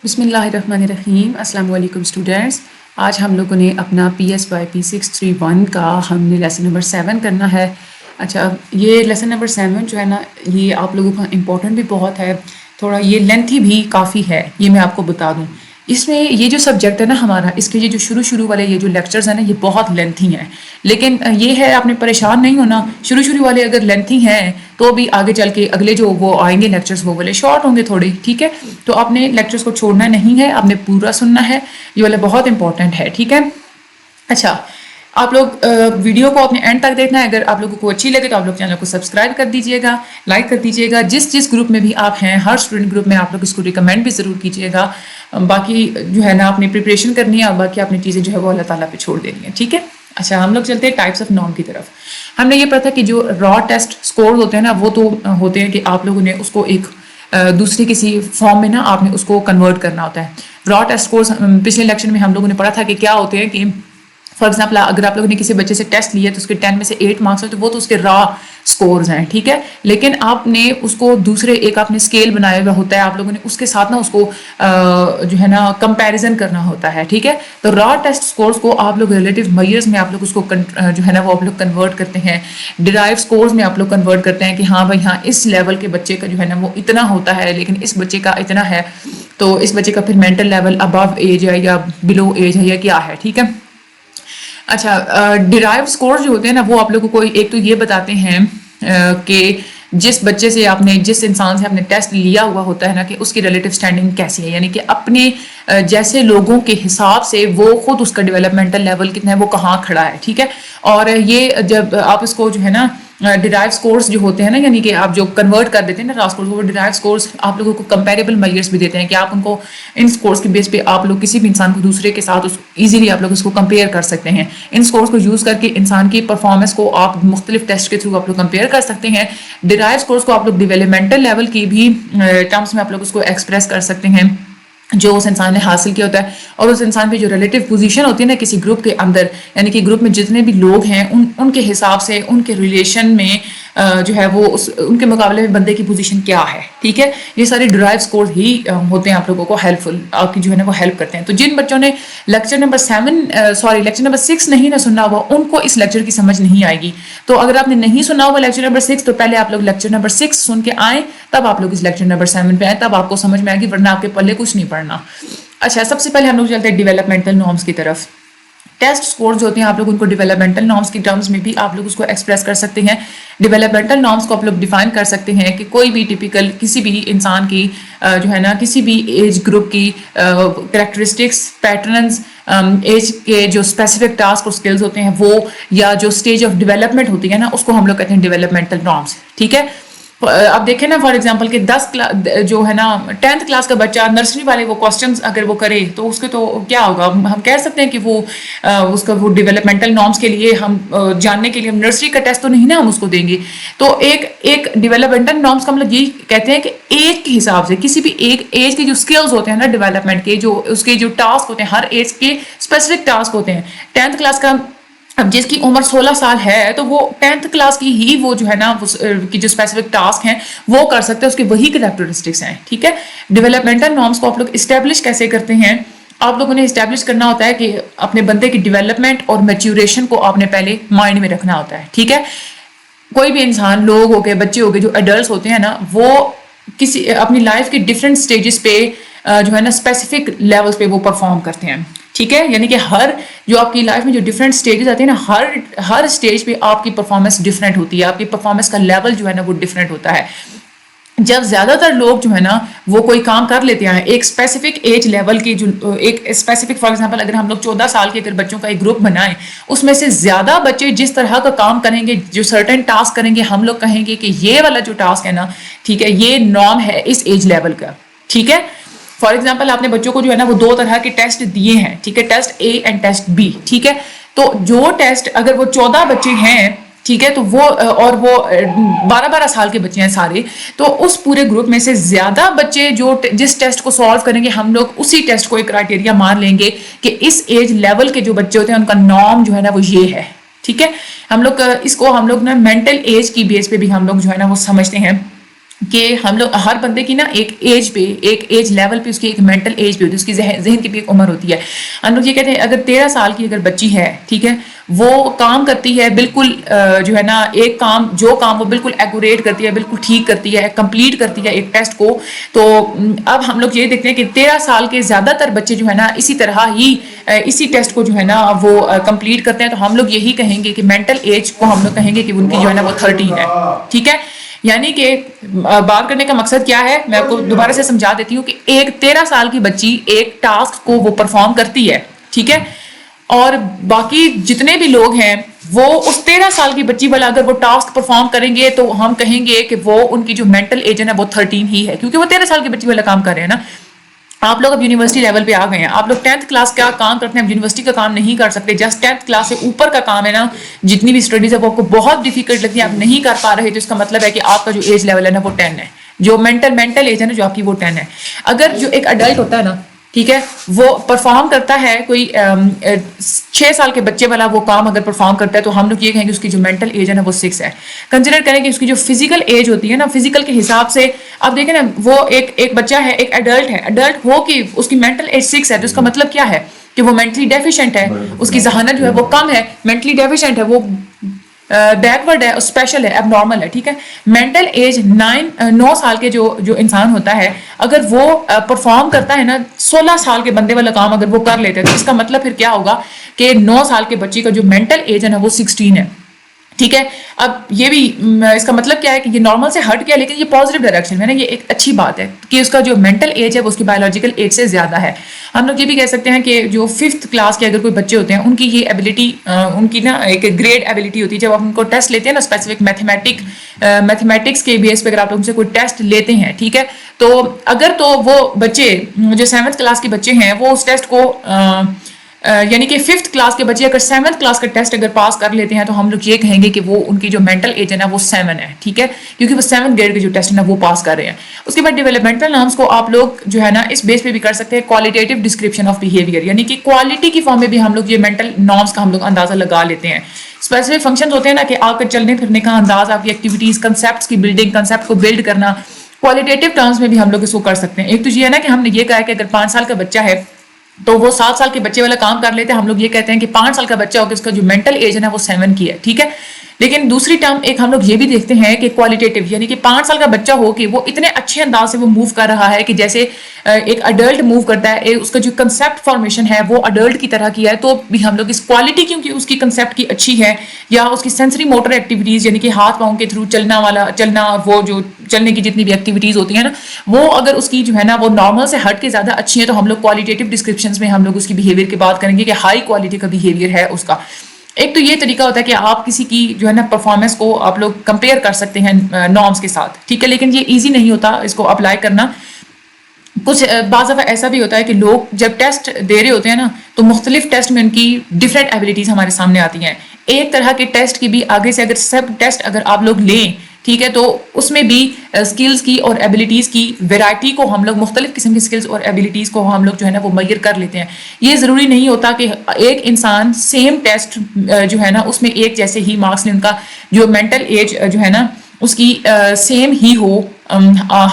بسم اللہ الرحمن الرحیم. السلام علیکم اسٹوڈینٹس. آج ہم لوگوں نے اپنا PSYP 631 کا ہم نے لیسن نمبر 7 کرنا ہے. اچھا، یہ لیسن نمبر 7 جو ہے نا، یہ آپ لوگوں کا امپورٹنٹ بھی بہت ہے، تھوڑا یہ لینتھی بھی کافی ہے، یہ میں آپ کو بتا دوں. اس میں یہ جو سبجیکٹ ہے نا ہمارا، اس کے یہ جو شروع والے یہ جو لیکچرز ہیں نا، یہ بہت لینتھی ہیں. لیکن یہ ہے، آپ نے پریشان نہیں ہونا. شروع والے اگر لینتھی ہیں تو بھی آگے چل کے اگلے جو وہ آئیں گے لیکچرز، وہ والے شارٹ ہوں گے تھوڑے. ٹھیک ہے، تو آپ نے لیکچرز کو چھوڑنا نہیں ہے، آپ نے پورا سننا ہے. یہ والا بہت امپورٹنٹ ہے. ٹھیک ہے. اچھا، آپ لوگ ویڈیو کو اپنے اینڈ تک دیکھنا ہے. اگر آپ لوگوں کو اچھی لگے تو آپ لوگ چینل کو سبسکرائب کر دیجئے گا، لائک کر دیجئے گا. جس گروپ میں بھی آپ ہیں، ہر اسٹوڈنٹ گروپ میں آپ لوگ اس کو ریکمینڈ بھی ضرور کیجئے گا. باقی جو ہے نا، اپنی پریپریشن کرنی ہے اور باقی اپنی چیزیں جو ہے وہ اللہ تعالیٰ پہ چھوڑ دینی ہے. ٹھیک ہے. اچھا، ہم لوگ چلتے ہیں ٹائپس آف نام کی طرف. ہم نے یہ پڑھا تھا کہ جو را ٹیسٹ سکورز ہوتے ہیں نا، وہ تو ہوتے ہیں کہ آپ لوگوں نے اس کو ایک دوسری کسی فارم میں نا آپ نے اس کو کنورٹ کرنا ہوتا ہے. را ٹیسٹ سکورز پچھلے لیکچر میں ہم لوگوں نے پڑھا تھا کہ کیا ہوتے ہیں. کہ فار ایگزامپل اگر آپ لوگوں نے کسی بچے سے ٹیسٹ لیا تو اس کے 10 میں سے 8 مارکس ہیں، تو وہ تو اس کے را سکورز ہیں. ٹھیک ہے. لیکن آپ نے اس کو دوسرے ایک آپ نے اسکیل بنایا ہوا ہوتا ہے، آپ لوگوں نے اس کے ساتھ نا اس کو جو ہے نا کمپیریزن کرنا ہوتا ہے. ٹھیک ہے. تو را ٹیسٹ سکورز کو آپ لوگ ریلیٹیو میئرز میں آپ لوگ اس کو جو ہے نا وہ آپ لوگ کنورٹ کرتے ہیں. ڈرائیو سکورز میں آپ لوگ کنورٹ کرتے ہیں کہ ہاں بھائی ہاں، اس لیول کے بچے کا جو ہے نا وہ اتنا ہوتا ہے، لیکن اس بچے کا اتنا ہے، تو اس بچے کا پھر مینٹل لیول ابو ایج ہے یا بلو ایج ہے یا کیا ہے. ٹھیک ہے. اچھا، ڈرائیو سکورز جو ہوتے ہیں نا، وہ آپ لوگوں کو ایک تو یہ بتاتے ہیں کہ جس بچے سے آپ نے، جس انسان سے آپ نے ٹیسٹ لیا ہوا ہوتا ہے نا، کہ اس کی ریلیٹیو اسٹینڈنگ کیسی ہے. یعنی کہ اپنے جیسے لوگوں کے حساب سے وہ خود اس کا ڈیولپمنٹل لیول کتنا ہے، وہ کہاں کھڑا ہے. ٹھیک ہے. اور یہ جب آپ اس کو جو ہے نا ڈرائیو سکورز جو ہوتے ہیں نا، یعنی کہ آپ جو کنورٹ کر دیتے ہیں نا را سکورز، وہ ڈرائیو سکورز آپ لوگوں کو کمپیریبل میئرز بھی دیتے ہیں کہ آپ ان کو ان سکورز کے بیس پہ آپ لوگ کسی بھی انسان کو دوسرے کے ساتھ ایزیلی آپ لوگ اس کو کمپیئر کر سکتے ہیں. ان سکورز کو یوز کر کے انسان کی پرفارمنس کو آپ مختلف ٹیسٹ کے تھرو آپ لوگ کمپیئر کر سکتے ہیں. ڈرائیو سکورز کو آپ لوگ ڈیولپمنٹل لیول کی بھی ٹرمز میں آپ لوگ اس کو ایکسپریس کر سکتے ہیں، جو اس انسان نے حاصل کیا ہوتا ہے، اور اس انسان پہ جو ریلیٹیو پوزیشن ہوتی ہے نا کسی گروپ کے اندر، یعنی کہ گروپ میں جتنے بھی لوگ ہیں ان کے حساب سے، ان کے ریلیشن میں جو ہے وہ ان کے مقابلے میں بندے کی پوزیشن کیا ہے. ٹھیک ہے. یہ سارے ڈرائیو سکورز ہی ہوتے ہیں آپ لوگوں کو ہیلپ فل، آپ کی جو ہے نا وہ ہیلپ کرتے ہیں. تو جن بچوں نے لیکچر نمبر 6 نہیں نہ سننا ہوا، ان کو اس لیکچر کی سمجھ نہیں آئے گی. تو اگر آپ نے نہیں سنا ہوا لیکچر نمبر 6، تو پہلے آپ لوگ لیکچر نمبر 6 سن کے آئیں، تب آپ لوگ اس لیکچر نمبر 7 پہ آئیں، تب آپ کو سمجھ میں آئے گی، ورنہ آپ کے پلے کچھ نہیں پڑھنا. اچھا، سب سے پہلے ہم لوگ چلتے ہیں ڈیولپمنٹل نارمز کی طرف. ٹیسٹ سکورز ہوتے ہیں، آپ لوگ ان کو ڈیولپمنٹل نارمز کی ٹرمز میں بھی آپ لوگ اس کو ایکسپریس کر سکتے ہیں. ڈیولپمنٹل نارمز کو آپ لوگ ڈیفائن کر سکتے ہیں کہ کوئی بھی ٹیپیکل کسی بھی انسان کی جو ہے نا کسی بھی ایج گروپ کی کریکٹرسٹکس، پیٹرنز، ایج کے جو اسپیسیفک ٹاسک اور اسکلز ہوتے ہیں وہ، یا جو اسٹیج آف ڈیولپمنٹ ہوتی ہے نا، اس کو ہم لوگ کہتے ہیں ڈیولپمنٹل نارمز. ٹھیک ہے. اب دیکھیں نا، فار ایگزامپل کہ 10 جو ہے نا 10th کلاس کا بچہ نرسری والے وہ کوسچنز اگر وہ کرے تو اس کے تو کیا ہوگا. ہم کہہ سکتے ہیں کہ وہ اس کا وہ ڈیولپمنٹل نارمز کے لیے ہم جاننے کے لیے ہم نرسری کا ٹیسٹ تو نہیں نا ہم اس کو دیں گے. تو ایک ڈیولپمنٹل نارمز کا مطلب یہی کہتے ہیں کہ ایج کے حساب سے کسی بھی ایک ایج کے جو اسکلز ہوتے ہیں نا ڈیولپمنٹ کے، جو اس کے جو ٹاسک ہوتے ہیں، ہر ایج کے اسپیسیفک ٹاسک ہوتے ہیں. 10th کلاس کا اب جس کی عمر 16 سال ہے تو وہ 10th کلاس کی ہی وہ جو ہے نا کی جو اسپیسیفک ٹاسک ہیں وہ کر سکتے ہیں، اس کی وہی کریکٹرسٹکس ہیں. ٹھیک ہے. ڈیولپمنٹل نارمز کو آپ لوگ اسٹیبلش کیسے کرتے ہیں؟ آپ لوگوں نے اسٹیبلش کرنا ہوتا ہے کہ اپنے بندے کی ڈیولپمنٹ اور میچوریشن کو آپ نے پہلے مائنڈ میں رکھنا ہوتا ہے. ٹھیک ہے. کوئی بھی انسان، لوگ ہو گئے، بچے ہو گئے، جو ایڈلٹس ہوتے ہیں نا، وہ کسی اپنی لائف کے ڈفرینٹ سٹیجز پہ جو ہے نا اسپیسیفک لیولز پہ وہ پرفارم کرتے ہیں. ٹھیک ہے. یعنی کہ ہر جو آپ کی لائف میں جو ڈفرینٹ سٹیجز آتے ہیں نا، ہر اسٹیج پہ آپ کی پرفارمنس ڈفرینٹ ہوتی ہے، آپ کی پرفارمنس کا لیول جو ہے نا وہ ڈفرینٹ ہوتا ہے. جب زیادہ تر لوگ جو ہے نا وہ کوئی کام کر لیتے ہیں ایک اسپیسیفک ایج لیول کی، جو ایک اسپیسیفک، فار ایگزامپل اگر ہم لوگ 14 سال کے اگر بچوں کا ایک گروپ بنائیں، اس میں سے زیادہ بچے جس طرح کا کام کریں گے، جو سرٹن ٹاسک کریں گے، ہم لوگ کہیں گے کہ یہ والا جو ٹاسک ہے نا، ٹھیک ہے، یہ نارم ہے اس ایج لیول کا. ٹھیک ہے. فار ایگزامپل آپ نے بچوں کو جو ہے نا وہ 2 طرح کے ٹیسٹ دیے ہیں. ٹھیک ہے. Test A and test B. ٹھیک ہے. تو جو ٹیسٹ اگر وہ 14 بچے ہیں، ٹھیک ہے، تو وہ اور وہ 12 سال کے بچے ہیں سارے، تو اس پورے گروپ میں سے زیادہ بچے جو جس ٹیسٹ کو سالو کریں گے، ہم لوگ اسی ٹیسٹ کو ایک کرائٹیریا مان لیں گے کہ اس ایج لیول کے جو بچے ہوتے ہیں ان کا نارم جو ہے نا وہ یہ ہے. ٹھیک ہے. ہم لوگ اس کو ہم لوگ نا مینٹل ایج کی بیس پہ بھی ہم لوگ جو ہے نا وہ سمجھتے ہیں. کہ ہم لوگ ہر بندے کی نا ایک ایج پہ، ایک ایج لیول پہ اس کی ایک مینٹل ایج پہ ہوتی ہے، اس کی ذہن کی بھی ایک عمر ہوتی ہے. ہم لوگ یہ کہتے ہیں اگر 13 سال کی اگر بچی ہے، ٹھیک ہے، وہ کام کرتی ہے بالکل جو ہے نا ایک کام، جو کام وہ بالکل ایکوریٹ کرتی ہے، بالکل ٹھیک کرتی ہے، کمپلیٹ کرتی ہے ایک ٹیسٹ کو، تو اب ہم لوگ یہ دیکھتے ہیں کہ 13 سال کے زیادہ تر بچے جو ہے نا اسی طرح ہی اسی ٹیسٹ کو جو ہے نا وہ کمپلیٹ کرتے ہیں. تو ہم لوگ یہی کہیں گے کہ مینٹل ایج کو ہم لوگ کہیں گے کہ ان کی جو ہے نا وہ 13 ہے. ٹھیک ہے، یعنی کہ بات کرنے کا مقصد کیا ہے، میں آپ کو دوبارہ سے سمجھا دیتی ہوں کہ ایک 13 سال کی بچی ایک ٹاسک کو وہ پرفارم کرتی ہے، ٹھیک ہے، اور باقی جتنے بھی لوگ ہیں وہ اس 13 سال کی بچی والا اگر وہ ٹاسک پرفارم کریں گے تو ہم کہیں گے کہ وہ ان کی جو مینٹل ایج ہے نا وہ 13 ہی ہے، کیونکہ وہ 13 سال کی بچی والا کام کر رہے ہیں نا. آپ لوگ اب یونیورسٹی لیول پہ آ گئے ہیں، آپ لوگ 10th کلاس کا کام کرتے ہیں، اب یونیورسٹی کا کام نہیں کر سکتے. جسٹ 10th کلاس سے اوپر کا کام ہے نا، جتنی بھی اسٹڈیز ہے وہ آپ کو بہت ڈیفیکلٹ لگتی ہے، آپ نہیں کر پا رہے، تو اس کا مطلب ہے کہ آپ کا جو ایج لیول ہے نا وہ 10 ہے، جو مینٹل ایج ہے نا جو آپ کی وہ 10 ہے. اگر جو ایک اڈلٹ ہوتا ہے نا، ٹھیک ہے، وہ پرفارم کرتا ہے کوئی 6 سال کے بچے والا وہ کام اگر پرفارم کرتا ہے تو ہم لوگ یہ کہیں گے اس کی جو مینٹل ایج ہے نا وہ 6 ہے. کنسیڈر کریں کہ اس کی جو فزیکل ایج ہوتی ہے نا، فزیکل کے حساب سے اب دیکھیں نا، وہ ایک بچہ ہے، ایک ایڈلٹ ہے، ایڈلٹ ہو کہ اس کی مینٹل ایج 6 ہے، تو اس کا مطلب کیا ہے کہ وہ مینٹلی ڈیفیشینٹ ہے، اس کی ذہانت جو ہے وہ کم ہے، مینٹلی ڈیفیشینٹ ہے، وہ بیکورڈ ہے، اسپیشل ہے، اب نارمل ہے. ٹھیک ہے، مینٹل ایج 9 سال کے جو انسان ہوتا ہے، اگر وہ پرفارم کرتا ہے نا 16 سال کے بندے والا کام اگر وہ کر لیتے ہیں، تو اس کا مطلب پھر کیا ہوگا کہ 9 سال کے بچے کا جو مینٹل ایج ہے نا وہ 16 ہے. ٹھیک ہے، اب یہ بھی اس کا مطلب کیا ہے کہ یہ نارمل سے ہٹ گیا، لیکن یہ پازیٹیو ڈائریکشن میں نا، یہ ایک اچھی بات ہے کہ اس کا جو مینٹل ایج ہے وہ اس کی بایولوجیکل ایج سے زیادہ ہے. ہم لوگ یہ بھی کہہ سکتے ہیں کہ جو 5th کلاس کے اگر کوئی بچے ہوتے ہیں، ان کی یہ ایبلٹی، ان کی نا ایک گریڈ ایبلٹی ہوتی ہے. جب آپ ان کو ٹیسٹ لیتے ہیں نا اسپیسیفک میتھمیٹکس کے بیس پہ اگر آپ ان سے کوئی ٹیسٹ لیتے ہیں، ٹھیک ہے، تو اگر تو وہ بچے جو 7th کلاس کے بچے ہیں وہ اس ٹیسٹ کو یعنی کہ 5th کلاس کے بچے اگر 7th کلاس کا ٹیسٹ اگر پاس کر لیتے ہیں تو ہم لوگ یہ کہیں گے کہ وہ ان کی جو مینٹل ایج ہے نا وہ 7 ہے. ٹھیک ہے، کیونکہ وہ 7th گریڈ کے جو ٹیسٹ ہے نا وہ پاس کر رہے ہیں. اس کے بعد ڈیولپمنٹل نارمس کو آپ لوگ جو ہے نا اس بیس پہ بھی کر سکتے ہیں، کوالٹیٹیو ڈسکرپشن آف بیہیویئر، یعنی کہ کوالٹی کی فارم میں بھی ہم لوگ یہ مینٹل نارمس کا ہم لوگ اندازہ لگا لیتے ہیں. اسپیسیفک فنکشنز ہوتے ہیں نا کہ آپ کے چلنے پھرنے کا انداز، آپ کی ایکٹیویٹیز، کنسیپٹس کی بلڈنگ، کنسیپٹ کو بلڈ کرنا، کوالٹیٹیو ٹرمز میں بھی ہم لوگ اس کو کر سکتے ہیں. ایک تو یہ ہے نا کہ ہم نے یہ کہا کہ اگر 5 سال کا بچہ ہے تو وہ 7 سال کے بچے والا کام کر لیتے ہیں. ہم لوگ یہ کہتے ہیں کہ 5 سال کا بچہ ہو کہ اس کا جو مینٹل ایج ہے نا وہ 7 کی ہے. ٹھیک ہے، لیکن دوسری ٹرم ایک ہم لوگ یہ بھی دیکھتے ہیں کہ کوالٹیٹیو، یعنی کہ 5 سال کا بچہ ہو کہ وہ اتنے اچھے انداز سے وہ موو کر رہا ہے کہ جیسے ایک اڈلٹ موو کرتا ہے، اس کا جو کنسیپٹ فارمیشن ہے وہ اڈلٹ کی طرح کی ہے، تو بھی ہم لوگ اس کوالٹی، کیونکہ اس کی کنسیپٹ کی اچھی ہے، یا اس کی سینسری موٹر ایکٹیویٹیز یعنی کہ ہاتھ پاؤں کے تھرو چلنا، وہ جو چلنے کی جتنی بھی ایکٹیویٹیز ہوتی ہیں نا، وہ اگر اس کی جو ہے نا وہ نارمل سے ہٹ کے زیادہ اچھی ہے تو ہم لوگ کوالٹیٹیو ڈسکرپشنز میں ہم لوگ اس کی بیہیویئر کی بات کریں گے کہ ہائی کوالٹی کا بیہیویئر ہے اس کا. ایک تو یہ طریقہ ہوتا ہے کہ آپ کسی کی جو ہے نا پرفارمنس کو آپ لوگ کمپیئر کر سکتے ہیں نارمس کے ساتھ. ٹھیک ہے، لیکن یہ ایزی نہیں ہوتا اس کو اپلائی کرنا. کچھ بعض دفعہ ایسا بھی ہوتا ہے کہ لوگ جب ٹیسٹ دے رہے ہوتے ہیں نا تو مختلف ٹیسٹ میں ان کی ڈفرینٹ ایبلٹیز ہمارے سامنے آتی ہیں. ایک طرح کے ٹیسٹ کی بھی آگے سے اگر سب ٹیسٹ اگر آپ لوگ لیں، ٹھیک ہے، تو اس میں بھی اسکلز کی اور ایبلٹیز کی ویرائٹی کو ہم لوگ، مختلف قسم کی اسکلز اور ایبلٹیز کو ہم لوگ جو ہے نا وہ میئر کر لیتے ہیں. یہ ضروری نہیں ہوتا کہ ایک انسان سیم ٹیسٹ جو ہے نا اس میں ایک جیسے ہی مارکس لیں، ان کا جو مینٹل ایج جو ہے نا اس کی سیم ہی ہو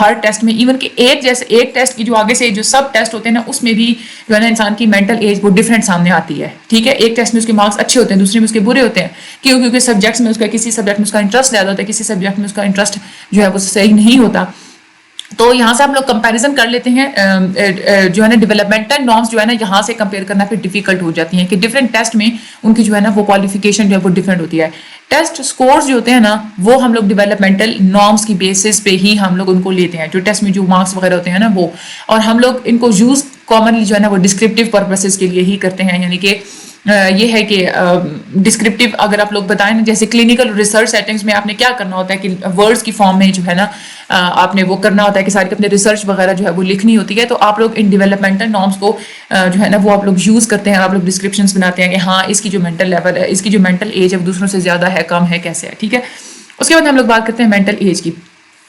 ہر ٹیسٹ میں. ایون کہ ایک ٹیسٹ کی جو آگے سے جو سب ٹیسٹ ہوتے ہیں نا اس میں بھی جو ہے نا انسان کی مینٹل ایج وہ ڈفرینٹ سامنے آتی ہے. ٹھیک ہے، ایک ٹیسٹ میں اس کے مارکس اچھے ہوتے ہیں، دوسرے میں اس کے برے ہوتے ہیں. کیونکہ سبجیکٹس میں اس کا، کسی سبجیکٹ میں اس کا انٹرسٹ زیادہ ہوتا ہے، کسی سبجیکٹ میں اس کا انٹرسٹ جو ہے وہ صحیح نہیں ہوتا. تو یہاں سے ہم لوگ کمپیریزن کر لیتے ہیں جو ہے نا ڈیولپمنٹل نارمس جو ہے نا یہاں سے کمپیئر کرنا پھر ڈیفیکلٹ ہو جاتی ہیں کہ ڈفرینٹ ٹیسٹ میں ان کی جو ہے نا وہ کوالیفیکیشن جو ہے وہ ڈفرینٹ ہوتی ہے. ٹیسٹ سکورز جو ہوتے ہیں نا وہ ہم لوگ ڈیولپمنٹل نارمس کی بیسس پہ ہی ہم لوگ ان کو لیتے ہیں، جو ٹیسٹ میں جو مارکس وغیرہ ہوتے ہیں نا وہ، اور ہم لوگ ان کو یوز کامنلی جو ہے نا وہ ڈسکرپٹیو پرپسز کے لیے ہی کرتے ہیں. یعنی کہ یہ ہے کہ ڈسکرپٹیو اگر آپ لوگ بتائیں نا، جیسے کلینکل ریسرچ سیٹنگز میں آپ نے کیا کرنا ہوتا ہے کہ ورڈز کی فارم میں جو ہے نا آپ نے وہ کرنا ہوتا ہے کہ ساری اپنے ریسرچ وغیرہ جو ہے وہ لکھنی ہوتی ہے. تو آپ لوگ ان ڈیولپمنٹل نارمس کو جو ہے نا وہ آپ لوگ یوز کرتے ہیں، آپ لوگ ڈسکرپشنز بناتے ہیں کہ ہاں اس کی جو مینٹل لیول ہے، اس کی جو مینٹل ایج ہے وہ دوسروں سے زیادہ ہے، کم ہے، کیسے ہے. ٹھیک ہے، اس کے بعد ہم لوگ بات کرتے ہیں مینٹل ایج کی.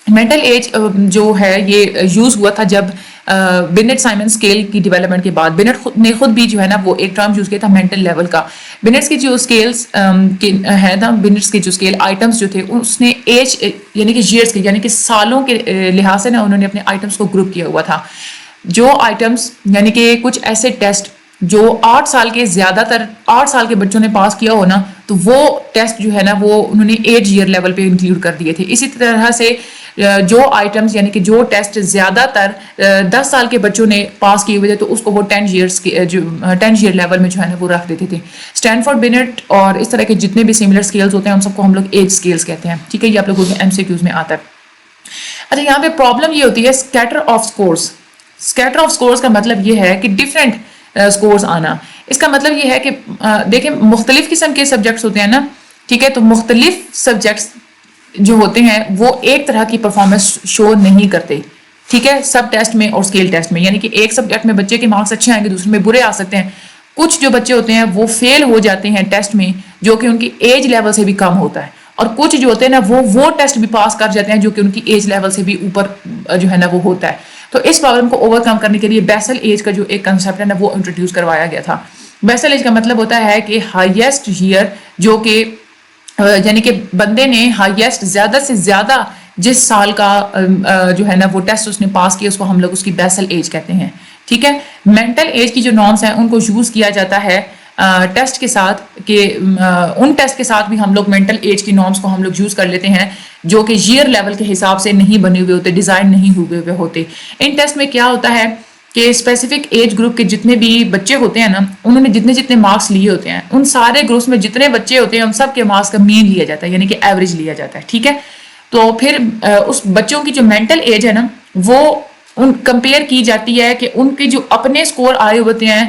مینٹل ایج جو ہے یہ یوز ہوا تھا جب بینٹ سائمن اسکیل کی ڈیولپمنٹ کے بعد بینٹ نے خود بھی جو ہے نا وہ ایک ٹرم یوز کیا تھا مینٹل لیول کا. بینٹس کی جو اسکیلس ہے نا, بینٹس کے جو اسکیل آئٹمس جو تھے اس نے ایج یعنی کہ ایئرس کے یعنی کہ سالوں کے لحاظ سے نا انہوں نے اپنے آئٹمس کو گروپ کیا ہوا تھا. جو آئٹمس یعنی کہ کچھ ایسے ٹیسٹ جو 8 سال کے زیادہ تر 8 سال کے بچوں نے پاس کیا ہو نا, تو وہ ٹیسٹ جو ہے نا وہ انہوں نے ایج ایئر لیول پہ انکلوڈ کر دیے تھے. اسی طرح سے جو آئٹمس یعنی کہ جو ٹیسٹ زیادہ تر 10 سال کے بچوں نے پاس کیے ہوئے تھے تو اس کو وہ 10 ایئر لیول میں جو ہے نا وہ رکھ دیتے تھے. اسٹینفورڈ بینٹ اور اس طرح کے جتنے بھی سملر اسکیلس ہوتے ہیں ان سب کو ہم لوگ ایج اسکیلس کہتے ہیں. ٹھیک ہے, یہ آپ لوگوں کے MCQs میں آتا ہے. اچھا, یہاں پہ پرابلم یہ ہوتی ہے scatter of scores. Scatter of scores کا مطلب یہ ہے کہ ڈفرینٹ اسکورس آنا. اس کا مطلب یہ ہے کہ دیکھیں مختلف قسم کے سبجیکٹس ہوتے ہیں نا, ٹھیک ہے, تو مختلف سبجیکٹس جو ہوتے ہیں وہ ایک طرح کی پرفارمنس شو نہیں کرتے. ٹھیک ہے, سب ٹیسٹ میں اور اسکیل ٹیسٹ میں, یعنی کہ ایک سبجیکٹ میں بچے کے مارکس اچھے آئیں گے, دوسرے میں برے آ سکتے ہیں. کچھ جو بچے ہوتے ہیں وہ فیل ہو جاتے ہیں ٹیسٹ میں جو کہ ان کی ایج لیول سے بھی کم ہوتا ہے, اور کچھ جو ہوتے ہیں نا وہ ٹیسٹ بھی پاس کر جاتے ہیں جو کہ ان کی ایج لیول سے بھی اوپر جو ہے نا وہ ہوتا ہے. تو اس پرابلم کو اوور کم کرنے کے لیے بیسل ایج کا جو ایک کنسیپٹ ہے نا وہ انٹروڈیوس کروایا گیا تھا. بیسل ایج کا مطلب ہوتا ہے کہ ہائیسٹ ایئر جو کہ یعنی کہ بندے نے ہائیسٹ زیادہ سے زیادہ جس سال کا جو ہے نا وہ ٹیسٹ اس نے پاس کیا اس کو ہم لوگ اس کی بیسل ایج کہتے ہیں. ٹھیک ہے, مینٹل ایج کی جو نارمس ہیں ان کو یوز کیا جاتا ہے ٹیسٹ کے ساتھ, کہ ان ٹیسٹ کے ساتھ بھی ہم لوگ مینٹل ایج کی نارمس کو ہم لوگ یوز کر لیتے ہیں جو کہ ایئر لیول کے حساب سے نہیں بنے ہوئے ہوتے, ڈیزائن نہیں ہوئے ہوتے. ان ٹیسٹ میں کیا ہوتا ہے کہ اسپیسیفک ایج گروپ کے جتنے بھی بچے ہوتے ہیں نا انہوں نے جتنے مارکس لیے ہوتے ہیں ان سارے گروپس میں جتنے بچے ہوتے ہیں ان سب کے مارکس کا مین لیا جاتا ہے, یعنی کہ ایوریج لیا جاتا ہے. ٹھیک ہے, تو پھر اس بچوں کی جو مینٹل ایج ہے نا وہ کمپیئر کی جاتی ہے کہ ان کے جو اپنے سکور آئے ہوتے ہیں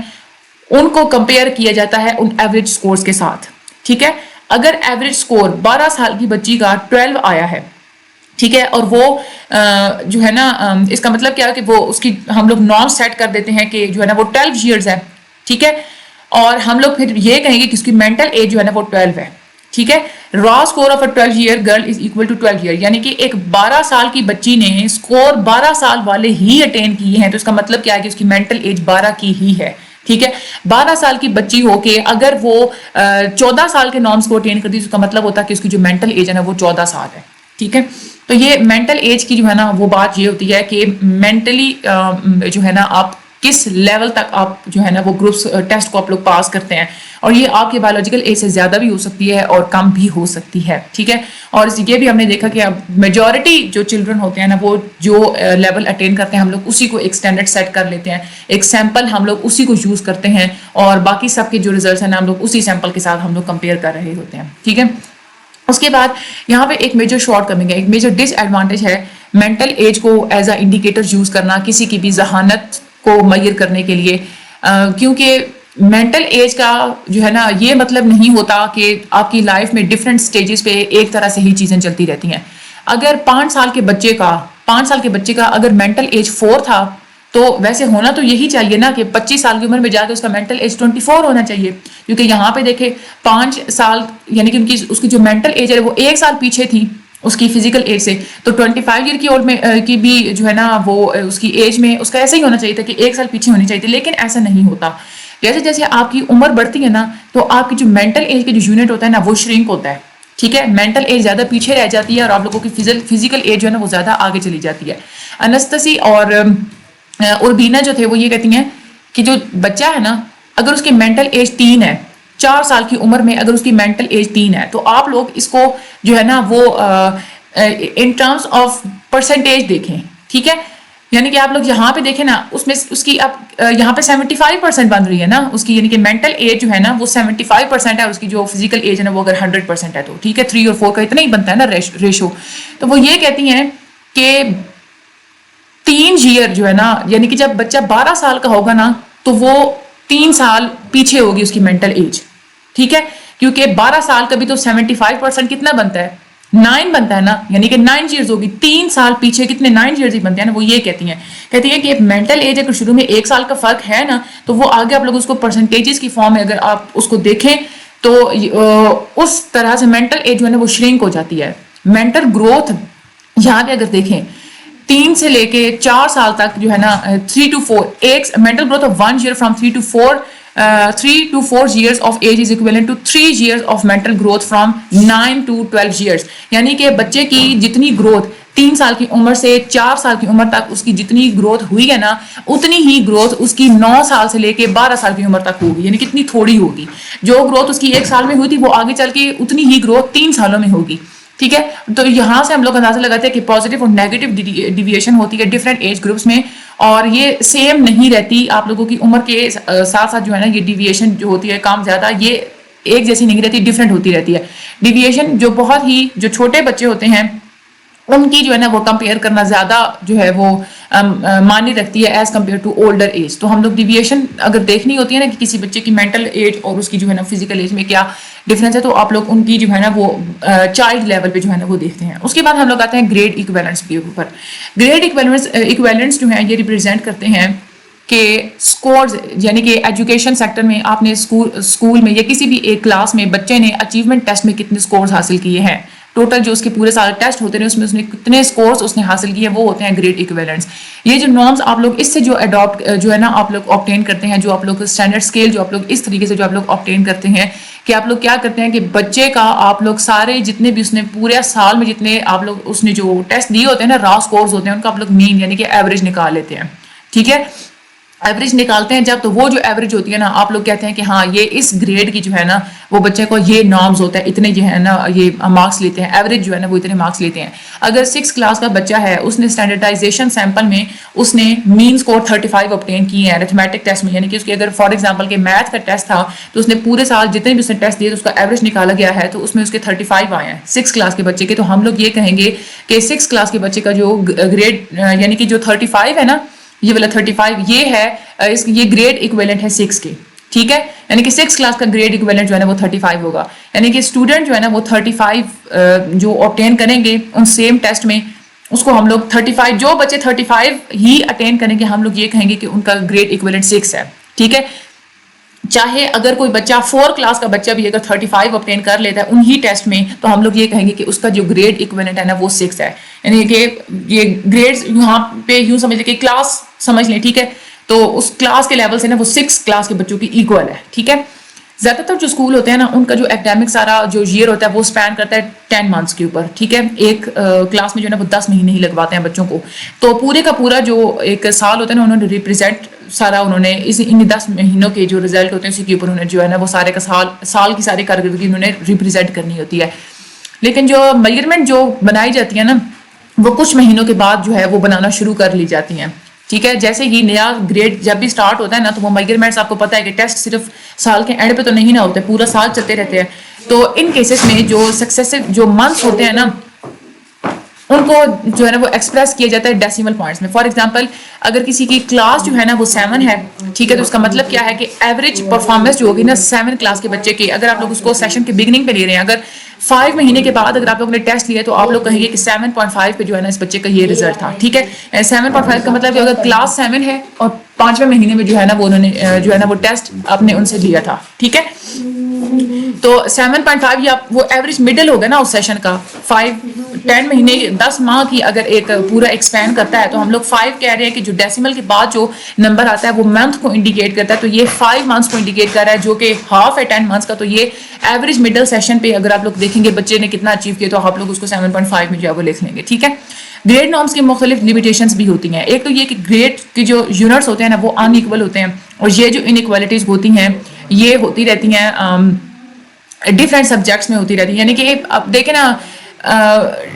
ان کو کمپیئر کیا جاتا ہے ان ایوریج سکورز کے ساتھ. ٹھیک ہے, اگر ایوریج سکور 12 سال کی بچی کا 12 آیا ہے, ٹھیک ہے, اور وہ جو ہے نا اس کا مطلب کیا ہے کہ وہ اس کی ہم لوگ نارم سیٹ کر دیتے ہیں کہ جو ہے نا وہ 12 ایئرز ہے. ٹھیک ہے, اور ہم لوگ پھر یہ کہیں گے کہ اس کی مینٹل ایج جو ہے نا وہ 12 ہے. ٹھیک ہے, raw score of a 12 year girl is equal to 12 year, یعنی کہ ایک 12 سال کی بچی نے اسکور 12 سال والے ہی اٹین کیے ہیں, تو اس کا مطلب کیا ہے کہ اس کی مینٹل ایج 12 کی ہی ہے. ٹھیک ہے, 12 سال کی بچی ہو کے اگر وہ 14 سال کے نارمس کو اٹین کرتی ہے تو اس کا مطلب ہوتا ہے کہ اس کی جو مینٹل ایج ہے نا وہ 14 سال ہے. ٹھیک ہے, تو یہ مینٹل ایج کی جو ہے نا وہ بات یہ ہوتی ہے کہ مینٹلی جو ہے نا آپ کس لیول تک آپ جو ہے نا وہ گروپس ٹیسٹ کو آپ لوگ پاس کرتے ہیں, اور یہ آپ کے بایولوجیکل ایج سے زیادہ بھی ہو سکتی ہے اور کم بھی ہو سکتی ہے. ٹھیک ہے, اور یہ بھی ہم نے دیکھا کہ اب میجورٹی جو چلڈرن ہوتے ہیں نا وہ جو لیول اٹین کرتے ہیں ہم لوگ اسی کو ایک اسٹینڈرڈ سیٹ کر لیتے ہیں, ایک سیمپل ہم لوگ اسی کو یوز کرتے ہیں اور باقی سب کے جو ریزلٹس ہیں نا ہم لوگ اسی سیمپل کے ساتھ ہم لوگ کمپیئر کر رہے ہوتے ہیں. ٹھیک ہے, اس کے بعد یہاں پہ ایک میجر شارٹ کمنگ ہے, ایک میجر ڈس ایڈوانٹیج ہے مینٹل ایج کو ایز اے انڈیکیٹر یوز کرنا کسی کی بھی ذہانت کو میئر کرنے کے لیے, کیونکہ مینٹل ایج کا جو ہے نا یہ مطلب نہیں ہوتا کہ آپ کی لائف میں ڈفرینٹ سٹیجز پہ ایک طرح سے ہی چیزیں چلتی رہتی ہیں. اگر 5 سال کے بچے کا اگر مینٹل ایج 4 تھا تو ویسے ہونا تو یہی چاہیے نا کہ 25 سال کی عمر میں جا کے اس کا مینٹل ایج 24 ہونا چاہیے, کیونکہ یہاں پہ دیکھیں 5 سال یعنی کہ اس کی جو مینٹل ایج ہے وہ 1 سال پیچھے تھی اس کی فزیکل ایج سے, تو 25 ایئر کی اولڈ میں کی بھی جو ہے نا وہ اس کی ایج میں اس کا ایسا ہی ہونا چاہیے تھا کہ 1 سال پیچھے ہونی چاہیے تھی, لیکن ایسا نہیں ہوتا. جیسے جیسے آپ کی عمر بڑھتی ہے نا تو آپ کی جو مینٹل ایج کے جو یونٹ ہوتا ہے نا وہ شرنک ہوتا ہے. ٹھیک ہے, مینٹل ایج زیادہ پیچھے رہ جاتی ہے اور آپ لوگوں کی فزیکل ایج جو ہے نا وہ زیادہ آگے چلی جاتی ہے. انستسی اور اوربینا جو تھے وہ یہ کہتی ہیں کہ جو بچہ ہے نا اگر اس کی مینٹل ایج 3 ہے, 4 سال کی عمر میں اگر اس کی مینٹل ایج 3 ہے تو آپ لوگ اس کو جو ہے نا وہ ان ٹرمز آف پرسنٹیج دیکھیں. ٹھیک ہے, یعنی کہ آپ لوگ یہاں پہ دیکھیں نا اس میں اس کی اب یہاں پہ 75% بن رہی ہے نا اس کی, یعنی کہ مینٹل ایج جو ہے نا وہ 75% ہے, اس کی جو فزیکل ایج ہے نا وہ اگر 100% ہے تو ٹھیک ہے 3 اور 4 کا اتنا ہی بنتا ہے نا ریشو. تو وہ یہ کہتی ہیں کہ 3 ایئر جو ہے نا یعنی کہ جب بچہ 12 سال کا ہوگا نا تو وہ 3 سال پیچھے ہوگی اس کی مینٹل ایج. ٹھیک ہے, کیونکہ 12 سال کا بھی تو 75% کتنا بنتا ہے 9 بنتا ہے نا, یعنی کہ 9 ایئرز ہوگی, 3 سال پیچھے کتنے 9 ایئرز ہی بنتے ہیں نا. وہ یہ کہتی ہیں کہ مینٹل ایج اگر شروع میں 1 سال کا فرق ہے نا تو وہ آگے آپ لوگ اس کو پرسنٹیجز کی فارم میں اگر آپ اس کو دیکھیں تو اس طرح سے مینٹل ایج جو ہے نا وہ شرنک ہو جاتی ہے. مینٹل گروتھ یہاں پہ اگر دیکھیں 3 سے لے کے 4 سال تک جو ہے نا 3 to 4 ایک mental growth of 1 year from 3 to 4 years of age is equivalent to 3 years of mental growth from 9 to 12 years. یعنی کہ بچے کی جتنی گروتھ 3 سال کی عمر سے 4 سال کی عمر تک اس کی جتنی گروتھ ہوئی ہے نا اتنی ہی گروتھ اس کی 9 سال سے لے کے 12 سال کی عمر تک ہوگی. یعنی کتنی تھوڑی ہوگی. جو گروتھ اس کی 1 سال میں ہوئی تھی وہ آگے چل کے اتنی ہی گروتھ 3 سالوں میں ہوگی. ٹھیک ہے. تو یہاں سے ہم لوگ اندازہ لگاتے ہیں کہ پازیٹیو اور نیگیٹو ڈیویشن ہوتی ہے ڈفرینٹ ایج گروپس میں, اور یہ سیم نہیں رہتی. آپ لوگوں کی عمر کے ساتھ ساتھ جو ہے نا یہ ڈیویشن جو ہوتی ہے کام زیادہ یہ ایک جیسی نہیں رہتی, ڈفرینٹ ہوتی رہتی ہے. ڈیویشن جو بہت ہی جو چھوٹے بچے ہوتے ہیں ان کی جو ہے نا وہ کمپیئر کرنا زیادہ جو ہے وہ معنی رکھتی ہے as compare to older age. تو ہم لوگ ڈیویشن اگر دیکھنی ہوتی ہے نا کہ کسی بچے کی مینٹل ایج اور اس کی جو ہے نا فزیکل ایج میں کیا ڈفرینس ہے, تو آپ لوگ ان کی جو ہے نا وہ چائلڈ لیول پہ جو ہے نا وہ دیکھتے ہیں. اس کے بعد ہم لوگ آتے ہیں گریڈ ایکویلنس کے اوپر. گریڈ ایکویلنس جو ہیں یہ ریپرزینٹ کرتے ہیں کہ اسکورز, یعنی کہ ایجوکیشن سیکٹر میں آپ نے اسکول میں یا کسی بھی ایک کلاس میں بچے نے اچیومنٹ ٹیسٹ میں کتنے اسکورز حاصل کیے ہیں, ٹوٹل جو اس کے پورے سارے ٹیسٹ ہوتے ہیں اس میں اس نے کتنے اسکورز اس نے حاصل کیے ہیں وہ ہوتے ہیں گریڈ ایکویلنٹس. یہ جو نارمس آپ لوگ اس سے جو اڈاپٹ جو ہے نا آپ لوگ آبٹین کرتے ہیں, جو آپ لوگ اسٹینڈرڈ اسکیل جو آپ لوگ اس طریقے سے جو آپ لوگ آبٹین کرتے ہیں کہ آپ لوگ کیا کرتے ہیں کہ بچے کا آپ لوگ سارے جتنے بھی اس نے پورے سال میں جتنے آپ لوگ اس نے جو ٹیسٹ دیے ہوتے ہیں نا را اسکورز ہوتے ہیں ان کا آپ لوگ مین یعنی کہ ایوریج نکال لیتے ہیں. ٹھیک ہے. ایوریج نکالتے ہیں جب, تو وہ جو ایوریج ہوتی ہے نا آپ لوگ کہتے ہیں کہ ہاں یہ اس گریڈ کی جو ہے نا وہ بچے کو یہ نارمز ہوتا ہے, اتنے جو ہے نا یہ مارکس لیتے ہیں, ایوریج جو ہے نا وہ اتنے مارکس لیتے ہیں. اگر 6 کلاس کا بچہ ہے اس نے اسٹینڈرڈائزیشن سیمپل میں اس نے مین اسکور 35 آبٹین کیے ہیں ارتھمیٹک ٹیسٹ میں, یعنی کہ اس کی اگر فار ایگزامپل کہ میتھ کا ٹیسٹ تھا تو اس نے پورے سال جتنے بھی اس نے ٹیسٹ دیے تو اس کا ایوریج نکالا گیا ہے تو اس میں اس کے 35 آئے ہیں 6 کلاس کے بچے کے. تو ہم لوگ یہ کہیں گے کہ 6 کلاس کے بچے کا جو گریڈ یعنی کہ جو 35 ہے نا یہ والا 35 یہ ہے یہ گریڈ ایکویلنٹ ہے 6 کے. ٹھیک ہے. یعنی کہ 6 کلاس کا گریڈ ایکویلنٹ جو ہے نا وہ 35 ہوگا. یعنی کہ اسٹوڈنٹ جو ہے نا وہ 35 جو آبٹین کریں گے ان سیم ٹیسٹ میں اس کو ہم لوگ 35 جو بچے 35 ہی اٹین کریں گے ہم لوگ یہ کہیں گے کہ ان کا گریڈ ایکویلنٹ 6 ہے. ٹھیک ہے. چاہے اگر کوئی بچہ 4 کلاس کا بچہ بھی اگر 35 آبٹین کر لیتا ہے انہی ٹیسٹ میں تو ہم لوگ یہ کہیں گے کہ اس کا جو گریڈ ایکویلنٹ ہے نا وہ 6 ہے. یعنی کہ یہ گریڈز یہاں پہ یوں سمجھ لیں کہ کلاس سمجھ لیں. ٹھیک ہے. تو اس کلاس کے لیول سے نا وہ 6 کلاس کے بچوں کی ایکول ہے. ٹھیک ہے. زیادہ تر جو اسکول ہوتے ہیں نا ان کا جو ایکڈیمک سارا جو ایئر ہوتا ہے وہ اسپین کرتا ہے 10 منتھس کے اوپر. ٹھیک ہے. ایک کلاس میں جو ہے نا وہ 10 مہینے ہی لگواتے ہیں بچوں کو. تو پورے کا پورا جو ایک سال ہوتا ہے نا انہوں نے ریپرزینٹ سارا انہوں نے ان 10 مہینوں کے جو رزلٹ ہوتے ہیں اسی کے اوپر انہوں نے جو ہے نا وہ سارے کا سال کی ساری کارکردگی انہوں نے ریپرزینٹ کرنی ہوتی ہے. لیکن جو میجرمنٹ جو بنائی جاتی ہے نا وہ کچھ مہینوں کے بعد جو ہے وہ بنانا شروع کر لی جاتی ہیں. ٹھیک ہے. جیسے ہی نیا گریڈ جب بھی سٹارٹ ہوتا ہے نا تو وہ میجرمنٹس آپ کو پتہ ہے کہ ٹیسٹ صرف سال کے اینڈ پہ تو نہیں نہ ہوتے, پورا سال چلتے رہتے ہیں. تو ان کیسز میں جو سکسیسو جو منتھس ہوتے ہیں نا ان کو جو ہے نا وہ ایکسپریس کیا جاتا ہے ڈیسیمل پوائنٹس میں. فار ایگزامپل اگر کسی کی کلاس جو ہے نا وہ 7 ہے. ٹھیک ہے. تو اس کا مطلب کیا ہے کہ ایوریج پرفارمنس جو ہوگی نا 7 کلاس کے بچے کی, اگر آپ لوگ اس کو سیشن کے بگننگ پہ لے رہے ہیں, اگر 5 مہینے کے بعد اگر آپ لوگ نے ٹیسٹ لیا تو آپ لوگ کہیں گے کہ 7.5 پہ جو ہے نا اس بچے کا یہ رزلٹ تھا. ٹھیک ہے. 7.5 کا مطلب کہ اگر کلاس 7 ہے اور 5ویں مہینے میں جو ہے نا وہ انہوں نے جو ہے نا وہ ٹیسٹ آپ نے ان سے لیا تھا. ٹھیک ہے. تو 7.5 یا وہ ایوریج مڈل ہوگا نا اس سیشن کا. 10 مہینے 10 ماہ کی اگر ایک پورا ایکسپینڈ کرتا ہے تو ہم لوگ 5 کہہ رہے ہیں کہ جو ڈیسیمل کے بعد جو نمبر آتا ہے وہ منتھ کو انڈیکیٹ کرتا ہے. تو یہ 5 منتھس کو انڈیکیٹ کر رہا ہے جو کہ ہاف ہے 10 منتھس کا. تو یہ ایوریج مڈل سیشن پہ اگر آپ لوگ دیکھیں گے بچے نے کتنا اچیو کیا تو آپ لوگ اس کو 7.5 میں جو ہے وہ لکھ لیں گے. ٹھیک ہے. گریڈ نارمس کی مختلف لمیٹیشنس بھی ہوتی ہیں. ایک تو یہ کہ گریڈ کے جو یونٹس ہوتے ہیں نا وہ ان ایکول ہوتے ہیں, اور یہ جو ان ایکوالٹیز ہوتی ہیں یہ ہوتی رہتی ہیں ڈفرینٹ سبجیکٹس میں ہوتی رہتی ہیں. یعنی کہ اب دیکھیں نا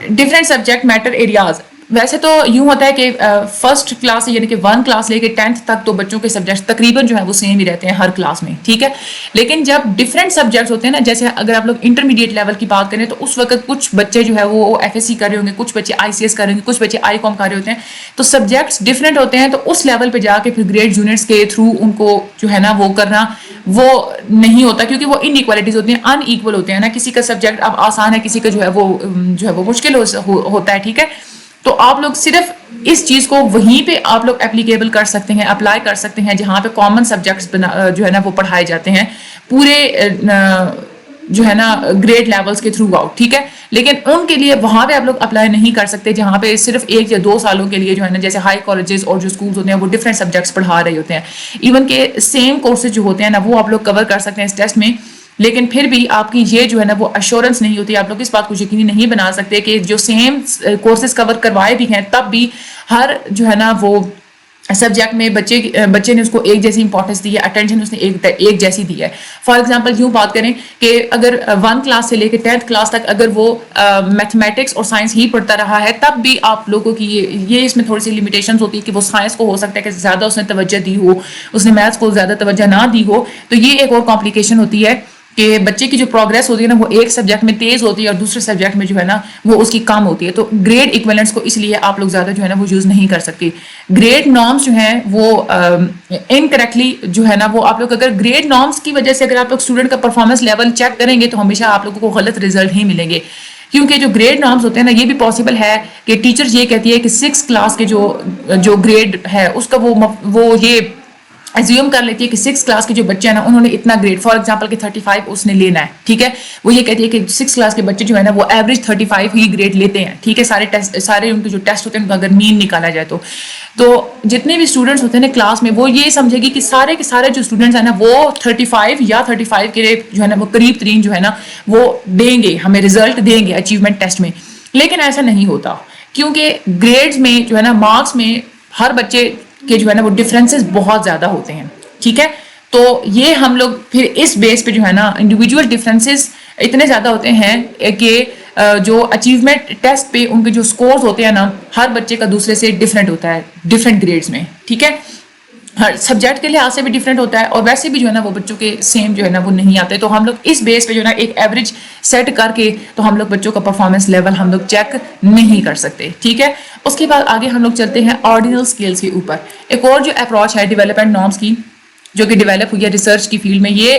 ڈفرینٹ سبجیکٹ میٹر ایریاز. ویسے تو یوں ہوتا ہے کہ فرسٹ کلاس یعنی کہ 1 کلاس لے کے 10th تک تو بچوں کے سبجیکٹس تقریباً جو ہے وہ سیم ہی رہتے ہیں ہر کلاس میں. ٹھیک ہے. لیکن جب ڈفرینٹ سبجیکٹس ہوتے ہیں نا, جیسے اگر آپ لوگ انٹرمیڈیٹ لیول کی بات کریں تو اس وقت کچھ بچے جو ہے وہ FSC کر رہے ہوں گے, کچھ بچے ICS کر رہے ہوں گے, کچھ بچے ICOM کر رہے ہوتے ہیں. تو سبجیکٹس ڈفرینٹ ہوتے ہیں. تو اس لیول پہ جا کے پھر گریڈ یونٹس کے تھرو ان کو جو ہے نا وہ کرنا وہ نہیں ہوتا, کیونکہ وہ ان ایکوالٹیز ہوتی ہیں, ان ایکول ہوتے ہیں نا. کسی کا سبجیکٹ اب آسان ہے, کسی کا جو ہے وہ مشکل ہوتا ہے. ٹھیک ہے. تو آپ لوگ صرف اس چیز کو وہیں پہ آپ لوگ اپلیکیبل کر سکتے ہیں, اپلائی کر سکتے ہیں جہاں پہ کامن سبجیکٹس جو ہے نا وہ پڑھائے جاتے ہیں. پورے جو ہے نا گریڈ لیولز کے تھرو آؤٹ, ٹھیک ہے, لیکن ان کے لیے وہاں پہ آپ لوگ اپلائی نہیں کر سکتے جہاں پہ صرف 1 یا 2 سالوں کے لیے جو ہے نا, جیسے ہائی کالجز اور جو اسکولز ہوتے ہیں وہ ڈفرینٹ سبجیکٹس پڑھا رہے ہوتے ہیں, ایون کہ سیم کورسز جو ہوتے ہیں نا وہ آپ لوگ کور کر سکتے ہیں اس ٹیسٹ میں, لیکن پھر بھی آپ کی یہ جو ہے نا وہ ایشورنس نہیں ہوتی, آپ لوگ اس بات کو یقینی نہیں بنا سکتے کہ جو سیم کورسز کور کروائے بھی ہیں تب بھی ہر جو ہے نا وہ سبجیکٹ میں بچے نے اس کو ایک جیسی امپورٹنس دی ہے, اٹینشن اس نے ایک جیسی دی ہے. فار ایگزامپل یوں بات کریں کہ اگر 1 کلاس سے لے کے 10th کلاس تک اگر وہ میتھمیٹکس اور سائنس ہی پڑھتا رہا ہے تب بھی آپ لوگوں کی یہ اس میں تھوڑی سی لمیٹیشنز ہوتی ہے کہ وہ سائنس کو ہو سکتا ہے کہ زیادہ اس نے توجہ دی ہو, اس نے میتھس کو زیادہ توجہ نہ دی ہو, تو یہ ایک اور کمپلیکیشن ہوتی ہے کہ بچے کی جو پروگرس ہوتی ہے نا وہ ایک سبجیکٹ میں تیز ہوتی ہے اور دوسرے سبجیکٹ میں جو ہے نا وہ اس کی کم ہوتی ہے. تو گریڈ ایکویلنٹس کو اس لیے آپ لوگ زیادہ جو ہے نا وہ یوز نہیں کر سکتے. گریڈ نارمس جو ہیں وہ انکریکٹلی جو ہے نا وہ آپ لوگ اگر گریڈ نارمس کی وجہ سے اگر آپ لوگ اسٹوڈنٹ کا پرفارمنس لیول چیک کریں گے تو ہمیشہ آپ لوگوں کو غلط رزلٹ ہی ملیں گے, کیونکہ جو گریڈ نارمس ہوتے ہیں نا یہ بھی پاسبل ہے کہ ٹیچر یہ کہتی ہے کہ 6 کلاس کے جو گریڈ ہے اس کا وہ یہ ایزیوم کر لیتی ہے کہ 6 کلاس کے جو بچے ہیں نا انہوں نے اتنا گریڈ, فار ایگزامپل کہ 35 اس نے لینا ہے, ٹھیک ہے, وہ یہ کہتی ہے کہ 6 کلاس کے بچے جو ہے نا وہ ایوریج 35 ہی گریڈ لیتے ہیں, ٹھیک ہے, سارے ان کے جو ٹیسٹ ہوتے ہیں ان کا اگر مین نکالا جائے تو جتنے بھی اسٹوڈنٹس ہوتے ہیں نا کلاس میں وہ یہ سمجھے گی کہ سارے کے سارے جو اسٹوڈنٹس ہیں نا وہ 35 یا 35 کے جو ہے نا وہ قریب ترین جو ہے نا وہ دیں گے, ہمیں رزلٹ دیں گے اچیومنٹ ٹیسٹ میں, لیکن ایسا نہیں ہوتا کیونکہ گریڈز میں جو ہے نا مارکس میں ہر بچے کہ جو ہے نا وہ ڈفرینسز بہت زیادہ ہوتے ہیں, ٹھیک ہے, تو یہ ہم لوگ پھر اس بیس پہ جو ہے نا انڈیویجول ڈفرینسز اتنے زیادہ ہوتے ہیں کہ جو اچیومنٹ ٹیسٹ پہ ان کے جو سکورز ہوتے ہیں نا ہر بچے کا دوسرے سے ڈفرینٹ ہوتا ہے ڈفرینٹ گریڈز میں, ٹھیک ہے, ہر سبجیکٹ کے لحاظ سے بھی ڈفرینٹ ہوتا ہے اور ویسے بھی جو ہے نا وہ بچوں کے سیم جو ہے نا وہ نہیں آتے. تو ہم لوگ اس بیس پہ جو ہے نا ایک ایوریج سیٹ کر کے تو ہم لوگ بچوں کا پرفارمنس لیول ہم لوگ چیک نہیں کر سکتے, ٹھیک ہے. اس کے بعد آگے ہم لوگ چلتے ہیں آرڈینل اسکیلس کے اوپر. ایک اور جو اپروچ ہے ڈیولپمنٹ نارمس کی جو کہ ڈیولپ ہوئی ہے ریسرچ کی فیلڈ میں, یہ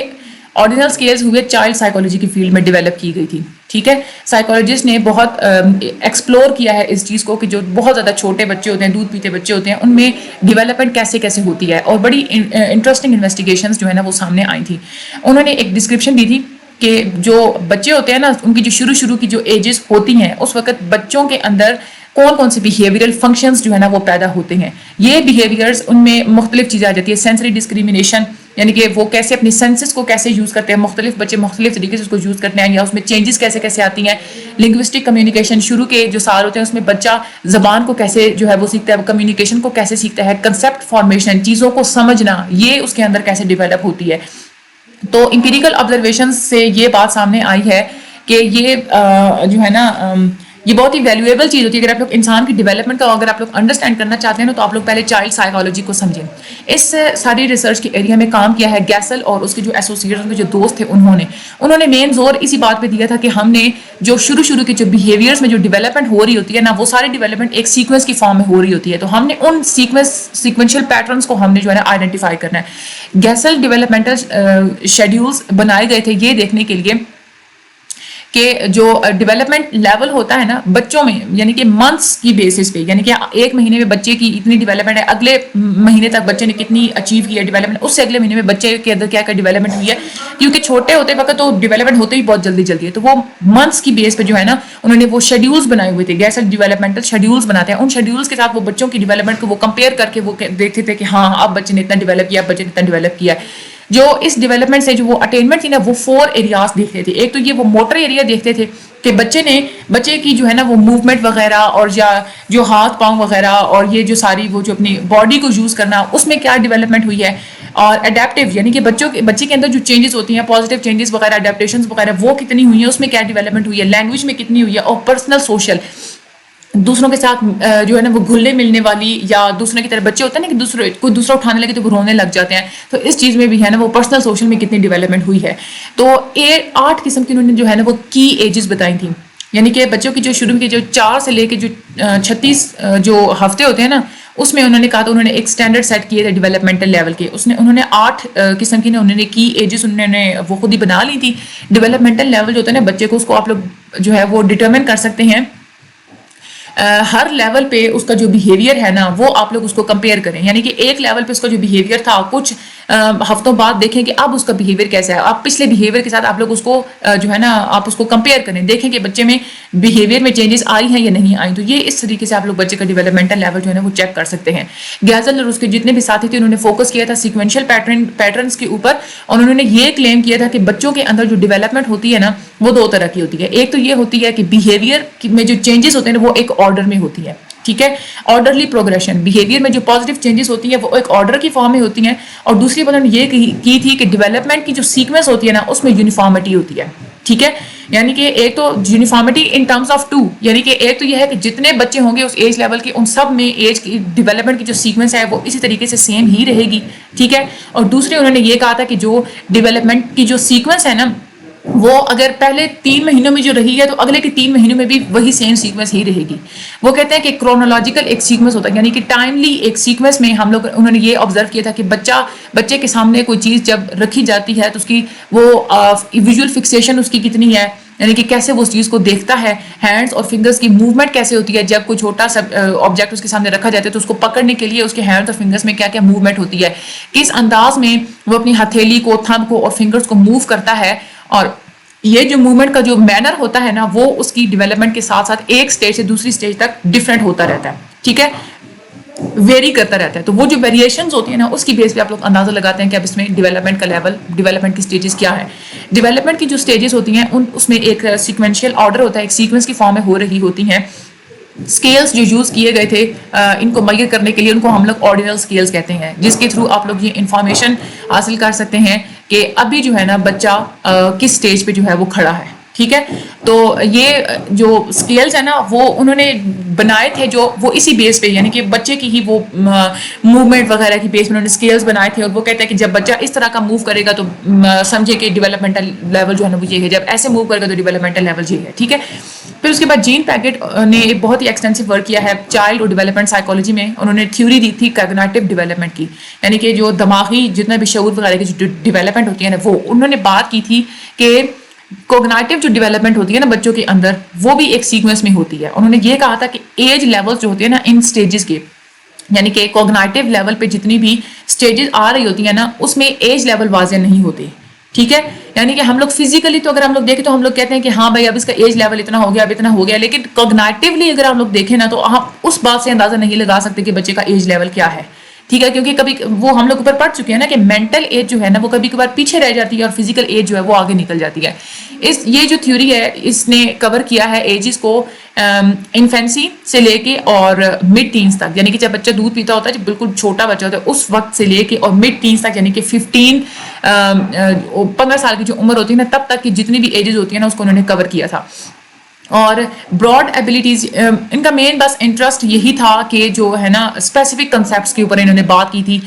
آرڈینل اسکیلز ہوئے چائلڈ سائیکالوجی کی فیلڈ میں ڈیولپ کی گئی تھی, ٹھیک ہے. سائیکالوجسٹ نے بہت ایکسپلور کیا ہے اس چیز کو کہ جو بہت زیادہ چھوٹے بچے ہوتے ہیں, دودھ پیتے بچے ہوتے ہیں, ان میں ڈیولپمنٹ کیسے ہوتی ہے, اور بڑی انٹرسٹنگ انویسٹیگیشنز جو ہے نا وہ سامنے آئی تھی. انہوں نے ایک ڈسکرپشن دی تھی کہ جو بچے ہوتے ہیں نا ان کی جو شروع کی جو ایجز ہوتی ہیں اس وقت بچوں کے اندر کون سے بیہیویئرل فنکشنز جو ہے نا وہ پیدا ہوتے ہیں. یہ بیہیویئرز ان میں مختلف چیزیں آ جاتی ہے, سینسری ڈسکریمنیشن یعنی کہ وہ کیسے اپنی سینسز کو کیسے یوز کرتے ہیں, مختلف بچے مختلف طریقے سے اس کو یوز کرتے ہیں یا اس میں چینجز کیسے آتی ہیں. لنگوسٹک کمیونیکیشن شروع کے جو سال ہوتے ہیں اس میں بچہ زبان کو کیسے جو ہے وہ سیکھتا ہے, کمیونیکیشن کو کیسے سیکھتا ہے, کنسیپٹ فارمیشن چیزوں کو سمجھنا یہ اس کے اندر کیسے ڈیولپ ہوتی ہے. تو امپیریکل آبزرویشن سے یہ بات سامنے آئی ہے کہ یہ جو ہے نا یہ بہت ہی ویلیویبل چیز ہوتی ہے. اگر آپ لوگ انسان کی ڈیولپمنٹ کا اگر آپ لوگ انڈرسٹینڈ کرنا چاہتے ہیں نا تو آپ لوگ پہلے چائلڈ سائیکالوجی کو سمجھیں. اس ساری ریسرچ کے ایریا میں کام کیا ہے گیسل اور اس کے جو ایسوسیٹس کے جو دوست تھے انہوں نے مین زور اسی بات پہ دیا تھا کہ ہم نے جو شروع کے جو بیہیویئرس میں جو ڈیولپمنٹ ہو رہی ہوتی ہے نا وہ ساری ڈیولپمنٹ ایک سیکوینس کی فارم میں ہو رہی ہوتی ہے, تو ہم نے ان سیکوینشل پیٹرنس کو ہم نے جو ہے نا آئیڈینٹیفائی کرنا ہے. گیسل ڈیولپمنٹل شیڈیولز بنائے گئے تھے یہ دیکھنے کے لیے کہ جو ڈیولپمنٹ لیول ہوتا ہے نا بچوں میں یعنی کہ منتھس کی بیسس پہ, یعنی کہ 1 مہینے میں بچے کی اتنی ڈیولپمنٹ ہے, اگلے مہینے تک بچے نے کتنی اچیو کی ہے ڈیولپمنٹ, اس سے اگلے مہینے میں بچے کے اندر کیا ڈیولپمنٹ ہوئی ہے, کیونکہ چھوٹے ہوتے وقت تو ڈیولپمنٹ ہوتے ہی بہت جلدی ہے, تو وہ منتھس کی بیس پہ جو ہے نا انہوں نے وہ شیڈیولز بنائے ہوئے تھے. گیسل ڈیولپمنٹل شیڈیولز بناتے ہیں, ان شیڈیولز کے ساتھ وہ بچوں کی ڈیولپمنٹ کو وہ کمپیئر کر کے وہ دیکھتے تھے کہ ہاں اب بچے نے اتنا ڈیولپ کیا, بچے نے اتنا ڈیولپ کیا. جو اس ڈیولپمنٹ سے جو وہ اٹینمنٹ تھی نا وہ 4 ایریاز دیکھتے تھے. ایک تو یہ وہ موٹر ایریا دیکھتے تھے کہ بچے کی جو ہے نا وہ موومنٹ وغیرہ اور جو ہاتھ پاؤں وغیرہ اور یہ جو ساری وہ جو اپنی باڈی کو یوز کرنا اس میں کیا ڈیولپمنٹ ہوئی ہے, اور اڈیپٹیو یعنی کہ بچے کے اندر جو چینجز ہوتی ہیں پازیٹیو چینجز وغیرہ اڈیپٹیشنز وغیرہ وہ کتنی ہوئی ہیں, اس میں کیا ڈیولپمنٹ ہوئی ہے, لینگویج میں کتنی ہوئی ہے, اور پرسنل سوشل دوسروں کے ساتھ جو ہے نا وہ گھلنے ملنے والی, یا دوسروں کی طرح بچے ہوتے ہیں نا کہ کوئی دوسرا اٹھانے لگے تو وہ رونے لگ جاتے ہیں, تو اس چیز میں بھی ہے نا وہ پرسنل سوشل میں کتنی ڈیولپمنٹ ہوئی ہے. تو 8 قسم کی انہوں نے جو ہے نا وہ کی ایجز بتائی تھیں, یعنی کہ بچوں کی جو شروع کے جو 4 سے لے کے جو 36 جو ہفتے ہوتے ہیں نا اس میں انہوں نے کہا تو انہوں نے ایک سٹینڈرڈ سیٹ کیے تھے ڈیولپمنٹل لیول کے, انہوں نے 8 قسم کی انہوں نے کی ایجز انہوں نے وہ خود ہی بنا لی تھی. ڈیولپمنٹل لیول جو ہوتا ہے نا بچے کو اس کو آپ لوگ جو ہے وہ ڈٹرمن کر سکتے ہیں ہر لیول پہ اس کا جو بیہیویئر ہے نا وہ آپ لوگ اس کو کمپیئر کریں, یعنی کہ ایک لیول پہ اس کا جو بیہیویئر تھا کچھ ہفتوں بعد دیکھیں کہ اب اس کا بیہیویئر کیسا ہے, آپ پچھلے بیہیویئر کے ساتھ آپ لوگ اس کو جو ہے نا آپ اس کو کمپیئر کریں, دیکھیں کہ بچے میں بیہیویئر میں چینجز آئی ہیں یا نہیں آئی. تو یہ اس طریقے سے آپ لوگ بچے کا ڈیولپمنٹل لیول جو ہے نا وہ چیک کر سکتے ہیں. غازل اور اس کے جتنے بھی ساتھی تھے انہوں نے فوکس کیا تھا سیکوینشل پیٹرنس کے اوپر, اور انہوں نے یہ کلیم کیا تھا کہ بچوں کے اندر جو ڈیولپمنٹ ہوتی ہے نا وہ دو طرح کی ہوتی ہے. ایک تو یہ ہوتی ہے کہ بیہیویئر میں جو چینجز ہوتے ہیں وہ ایک آرڈر میں ہوتی ہے, ٹھیک ہے, آرڈرلی پروگریشن. بیہیویئر میں جو پازیٹیو چینجز ہوتی ہیں وہ ایک آرڈر کی فارم میں ہوتی ہیں, اور دوسری بات ہم نے یہ کی تھی کہ ڈیولپمنٹ کی جو سیکوینس ہوتی ہے نا اس میں یونیفارمٹی ہوتی ہے, ٹھیک ہے. یعنی کہ ایک تو یونیفارمٹی ان ٹرمز آف 2, یعنی کہ ایک تو یہ ہے کہ جتنے بچے ہوں گے اس ایج لیول کے ان سب میں ایج کی ڈیولپمنٹ کی جو سیکوینس ہے وہ اسی طریقے سے سیم ہی رہے گی, ٹھیک ہے. اور دوسرے انہوں نے یہ کہا تھا کہ جو ڈیولپمنٹ کی جو سیکوینس ہے نا وہ اگر پہلے 3 مہینوں میں جو رہی ہے تو اگلے کے 3 مہینوں میں بھی وہی سیم سیکوینس ہی رہے گی. وہ کہتے ہیں کہ کرونالوجیکل ایک سیکوینس ہوتا ہے, یعنی کہ ٹائملی ایک سیکوینس میں ہم لوگ انہوں نے یہ آبزرو کیا تھا کہ بچے کے سامنے کوئی چیز جب رکھی جاتی ہے تو اس کی وہ ویژول فکسیشن اس کی کتنی ہے, یعنی کہ کیسے وہ اس چیز کو دیکھتا ہے, ہینڈز اور فنگرز کی موومنٹ کیسے ہوتی ہے جب کوئی چھوٹا سا آبجیکٹ اس کے سامنے رکھا جاتا ہے تو اس کو پکڑنے کے لیے اس کے ہینڈز اور فنگرز میں کیا کیا موومنٹ ہوتی ہے, کس انداز میں وہ اپنی ہتھیلی کو, تھمب کو اور فنگرز کو موو کرتا ہے. اور یہ جو موومنٹ کا جو مینر ہوتا ہے نا وہ اس کی ڈیولپمنٹ کے ساتھ ساتھ ایک سٹیج سے دوسری سٹیج تک ڈفرینٹ ہوتا رہتا ہے, ٹھیک ہے, ویری کرتا رہتا ہے. تو وہ جو ویریشنز ہوتی ہیں نا اس کی بیس پہ آپ لوگ اندازہ لگاتے ہیں کہ اب اس میں ڈیولپمنٹ کا لیول, ڈیولپمنٹ کی سٹیجز کیا ہے. ڈیولپمنٹ کی جو سٹیجز ہوتی ہیں اس میں ایک سیکوینشل آرڈر ہوتا ہے, ایک سیکوینس کی فارم میں ہو رہی ہوتی ہیں. اسکیلز جو یوز کیے گئے تھے ان کو میئر کرنے کے لیے ان کو ہم لوگ آرڈینل اسکیلز کہتے ہیں, جس کے تھرو آپ لوگ یہ انفارمیشن حاصل کر سکتے ہیں کہ ابھی جو ہے نا بچہ کس سٹیج پہ جو ہے وہ کھڑا ہے, ٹھیک ہے. تو یہ جو اسکیلز ہیں نا وہ انہوں نے بنائے تھے جو وہ اسی بیس پہ, یعنی کہ بچے کی ہی وہ موومنٹ وغیرہ کی بیس پہ انہوں نے اسکیلز بنائے تھے, اور وہ کہتے ہیں کہ جب بچہ اس طرح کا موو کرے گا تو سمجھے کہ ڈیولپمنٹل لیول جو ہے نا وہ یہ ہے, جب ایسے موو کرے گا تو ڈیولپمنٹل لیول یہ ہے, ٹھیک ہے. پھر اس کے بعد جین پیگٹ نے ایک بہت ہی ایکسٹینسو ورک کیا ہے چائلڈ اور ڈیولپمنٹ سائیکالوجی میں. انہوں نے تھیوری دی تھی کوگنیٹو ڈیولپمنٹ کی, یعنی کہ جو دماغی جتنا بھی شعور وغیرہ کی جو ڈیولپمنٹ ہوتی ہے نا وہ انہوں نے بات کی تھی کہ کوگنیٹو جو ڈیولپمنٹ ہوتی ہے نا بچوں کے اندر وہ بھی ایک سیکوینس میں ہوتی ہے. انہوں نے یہ کہا تھا کہ ایج لیول جو ہوتے ہیں نا ان سٹیجز کے, یعنی کہ کوگنیٹو لیول پہ جتنی بھی سٹیجز آ رہی ہوتی ہیں نا اس میں ایج لیول واضح نہیں ہوتے, ٹھیک ہے. یعنی کہ ہم لوگ فزیکلی تو اگر ہم لوگ دیکھیں تو ہم لوگ کہتے ہیں کہ ہاں بھائی اب اس کا ایج لیول اتنا ہو گیا, اب اتنا ہو گیا, لیکن کوگنیٹولی اگر ہم لوگ دیکھیں نا تو ہم اس بات سے اندازہ نہیں لگا سکتے کہ بچے کا ایج لیول کیا ہے, ٹھیک ہے. کیونکہ کبھی وہ ہم لوگ اوپر پڑھ چکے ہیں نا کہ مینٹل ایج جو ہے نا وہ کبھی کبھار پیچھے رہ جاتی ہے اور فزیکل ایج جو ہے وہ آگے نکل جاتی ہے. یہ جو تھیوری ہے اس نے کور کیا ہے ایجز کو انفینسی سے لے کے اور مڈ ٹینز تک, یعنی کہ جب بچہ دودھ پیتا ہوتا ہے, جب بالکل چھوٹا بچہ ہوتا ہے اس وقت سے لے کے اور مڈ ٹینز تک, یعنی کہ 15 سال کی جو عمر ہوتی ہے نا تب تک کی جتنی بھی ایجز ہوتی ہیں نا اس کو انہوں نے کور کیا تھا. اور براڈ ایبلٹیز ان کا مین بس انٹرسٹ یہی تھا کہ جو ہے نا اسپیسیفک کنسیپٹس کے اوپر انہوں نے بات کی تھی,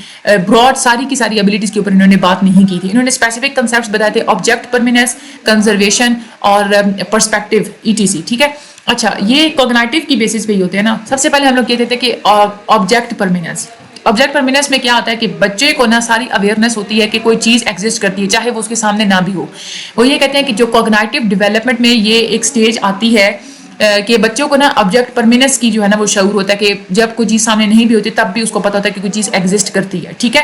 براڈ ساری کی ساری ایبلٹیز کے اوپر انہوں نے بات نہیں کی تھی. انہوں نے اسپیسیفک کنسیپٹس بتائے تھے, آبجیکٹ پرمیننس, کنزرویشن اور پرسپیکٹو ETC, ٹھیک ہے. اچھا, یہ کوگنیٹو کی بیسس پہ ہی ہوتے ہیں نا. سب سے پہلے ہم لوگ کہتے تھے کہ آبجیکٹ پرمیننس, آبجیکٹ پرمیننس میں کیا ہوتا ہے کہ بچے کو نا ساری اویئرنیس ہوتی ہے کہ کوئی چیز ایگزسٹ کرتی ہے چاہے وہ اس کے سامنے نہ بھی ہو. وہ یہ کہتے ہیں کہ جو کوگنیٹو ڈیولپمنٹ میں یہ ایک سٹیج آتی ہے کہ بچوں کو نا آبجیکٹ پرمیننس کی جو ہے نا وہ شعور ہوتا ہے کہ جب کوئی چیز سامنے نہیں بھی ہوتی تب بھی اس کو پتا ہوتا ہے کہ کوئی چیز ایگزسٹ کرتی ہے, ٹھیک ہے.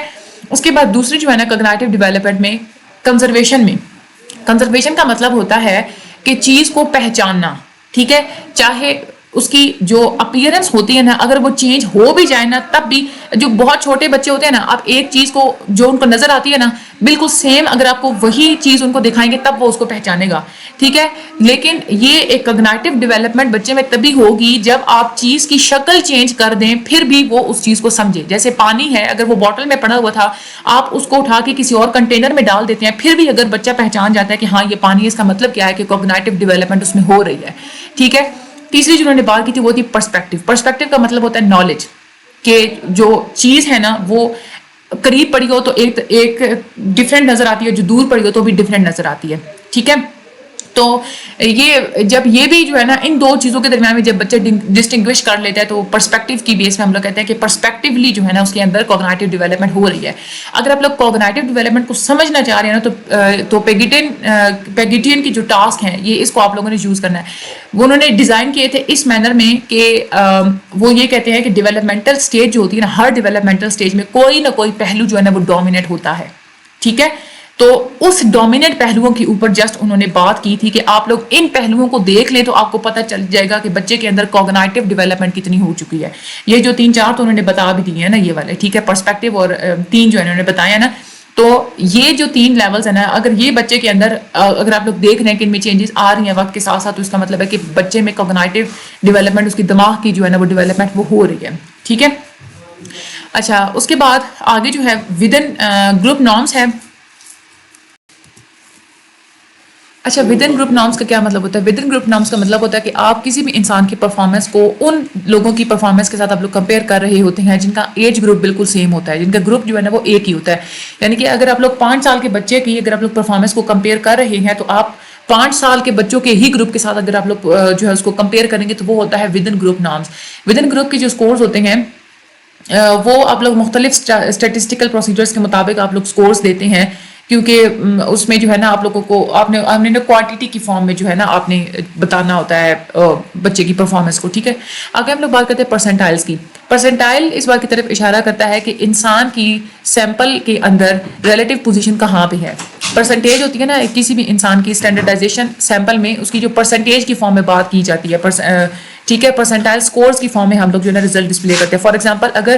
اس کے بعد دوسری جو ہے نا کوگنیٹو ڈیولپمنٹ میں کنزرویشن کا مطلب ہوتا ہے کہ چیز کو پہچاننا, ٹھیک ہے. چاہے اس کی جو اپیئرنس ہوتی ہے نا اگر وہ چینج ہو بھی جائے نا تب بھی, جو بہت چھوٹے بچے ہوتے ہیں نا آپ ایک چیز کو جو ان کو نظر آتی ہے نا بالکل سیم اگر آپ کو وہی چیز ان کو دکھائیں گے تب وہ اس کو پہچانے گا, ٹھیک ہے. لیکن یہ ایک کوگنیٹو ڈیولپمنٹ بچے میں تبھی ہوگی جب آپ چیز کی شکل چینج کر دیں پھر بھی وہ اس چیز کو سمجھے. جیسے پانی ہے, اگر وہ بوٹل میں پڑا ہوا تھا آپ اس کو اٹھا کے کسی اور کنٹینر میں ڈال دیتے ہیں پھر بھی اگر بچہ پہچان جاتا ہے کہ ہاں یہ پانی ہے, اس کا مطلب کیا ہے کہ کوگنیٹو ڈیولپمنٹ اس میں ہو رہی ہے, ٹھیک ہے. تیسری جو انہوں نے بات کی تھی وہ تھی پرسپیکٹو کا مطلب ہوتا ہے نالج, کہ جو چیز ہے نا وہ قریب پڑی ہو تو ایک ڈفرینٹ نظر آتی ہے, جو دور پڑی ہو تو بھی ڈفرینٹ نظر آتی ہے, ٹھیک ہے. تو یہ جب یہ بھی جو ہے نا ان دو چیزوں کے درمیان میں جب بچہ ڈسٹنگوش کر لیتا ہے تو پرسپیکٹیو کی بیس میں ہم لوگ کہتے ہیں کہ پرسپیکٹیولی جو ہے نا اس کے اندر کوگنیٹیو ڈیولپمنٹ ہو رہی ہے. اگر آپ لوگ کوگنیٹیو ڈیولپمنٹ کو سمجھنا چاہ رہے ہیں نا تو پیگیٹین کی جو ٹاسک ہیں یہ اس کو آپ لوگوں نے یوز کرنا ہے. وہ انہوں نے ڈیزائن کیے تھے اس مینر میں کہ وہ یہ کہتے ہیں کہ ڈیولپمنٹل سٹیج جو ہوتی ہے نا ہر ڈیولپمنٹل سٹیج میں کوئی نہ کوئی پہلو جو ہے نا وہ ڈومینیٹ ہوتا ہے. ٹھیک ہے, تو اس ڈومیننٹ پہلوؤں کے اوپر جسٹ انہوں نے بات کی تھی کہ آپ لوگ ان پہلوؤں کو دیکھ لیں تو آپ کو پتہ چل جائے گا کہ بچے کے اندر کوگنیٹیو ڈیولپمنٹ کتنی ہو چکی ہے. یہ جو 3-4 تو انہوں نے بتا بھی دیے ہیں نا یہ والے, ٹھیک ہے, پرسپیکٹیو اور 3 جو انہوں نے بتایا نا, تو یہ جو 3 لیولز ہیں نا اگر یہ بچے کے اندر اگر آپ لوگ دیکھ رہے ہیں کہ ان میں چینجز آ رہی ہیں وقت کے ساتھ ساتھ تو اس کا مطلب ہے کہ بچے میں کوگنیٹیو ڈیولپمنٹ اس کی دماغ کی جو ہے نا وہ ڈیولپمنٹ وہ ہو رہی ہے. ٹھیک ہے, اچھا اس کے بعد آگے جو ہے ودن گروپ نارمس ہے. اچھا ودن گروپ نارمس کا کیا مطلب ہوتا ہے؟ ودن گروپ نارمس کا مطلب ہوتا ہے کہ آپ کسی بھی انسان کی پرفارمنس کو ان لوگوں کی پرفارمنس کے ساتھ آپ لوگ کمپیئر کر رہے ہوتے ہیں جن کا ایج گروپ بالکل سیم ہوتا ہے, جن کا گروپ جو ہے نا وہ ایک ہی ہوتا ہے. یعنی کہ اگر آپ لوگ 5 سال کے بچے کی اگر آپ لوگ پرفارمنس کو کمپیئر کر رہے ہیں تو آپ 5 سال کے بچوں کے ہی گروپ کے ساتھ اگر آپ لوگ جو ہے اس کو کمپیئر کریں گے تو وہ ہوتا ہے ودن گروپ نارمس. ودن گروپ کے جو اسکورز ہوتے ہیں وہ آپ لوگ مختلف اسٹیٹسٹیکل پروسیجرز کے مطابق آپ لوگ اسکورز دیتے ہیں, کیونکہ اس میں جو ہے نا آپ لوگوں کو آپ نے کوانٹٹی کی فارم میں جو ہے نا آپ نے بتانا ہوتا ہے بچے کی پرفارمنس کو. ٹھیک ہے, آگے ہم لوگ بات کرتے ہیں پرسنٹائلز کی. پرسنٹائل اس بات کی طرف اشارہ کرتا ہے کہ انسان کی سیمپل کے اندر ریلیٹیو پوزیشن کہاں پہ ہے. پرسنٹیج ہوتی ہے نا کسی بھی انسان کی اسٹینڈرڈائزیشن سیمپل میں اس کی جو پرسنٹیج کی فارم میں بات کی جاتی ہے. ٹھیک ہے, پرسنٹائل سکورز کی فارم میں ہم لوگ جو ہے نا ریزلٹ ڈسپلے کرتے ہیں. فار ایگزامپل اگر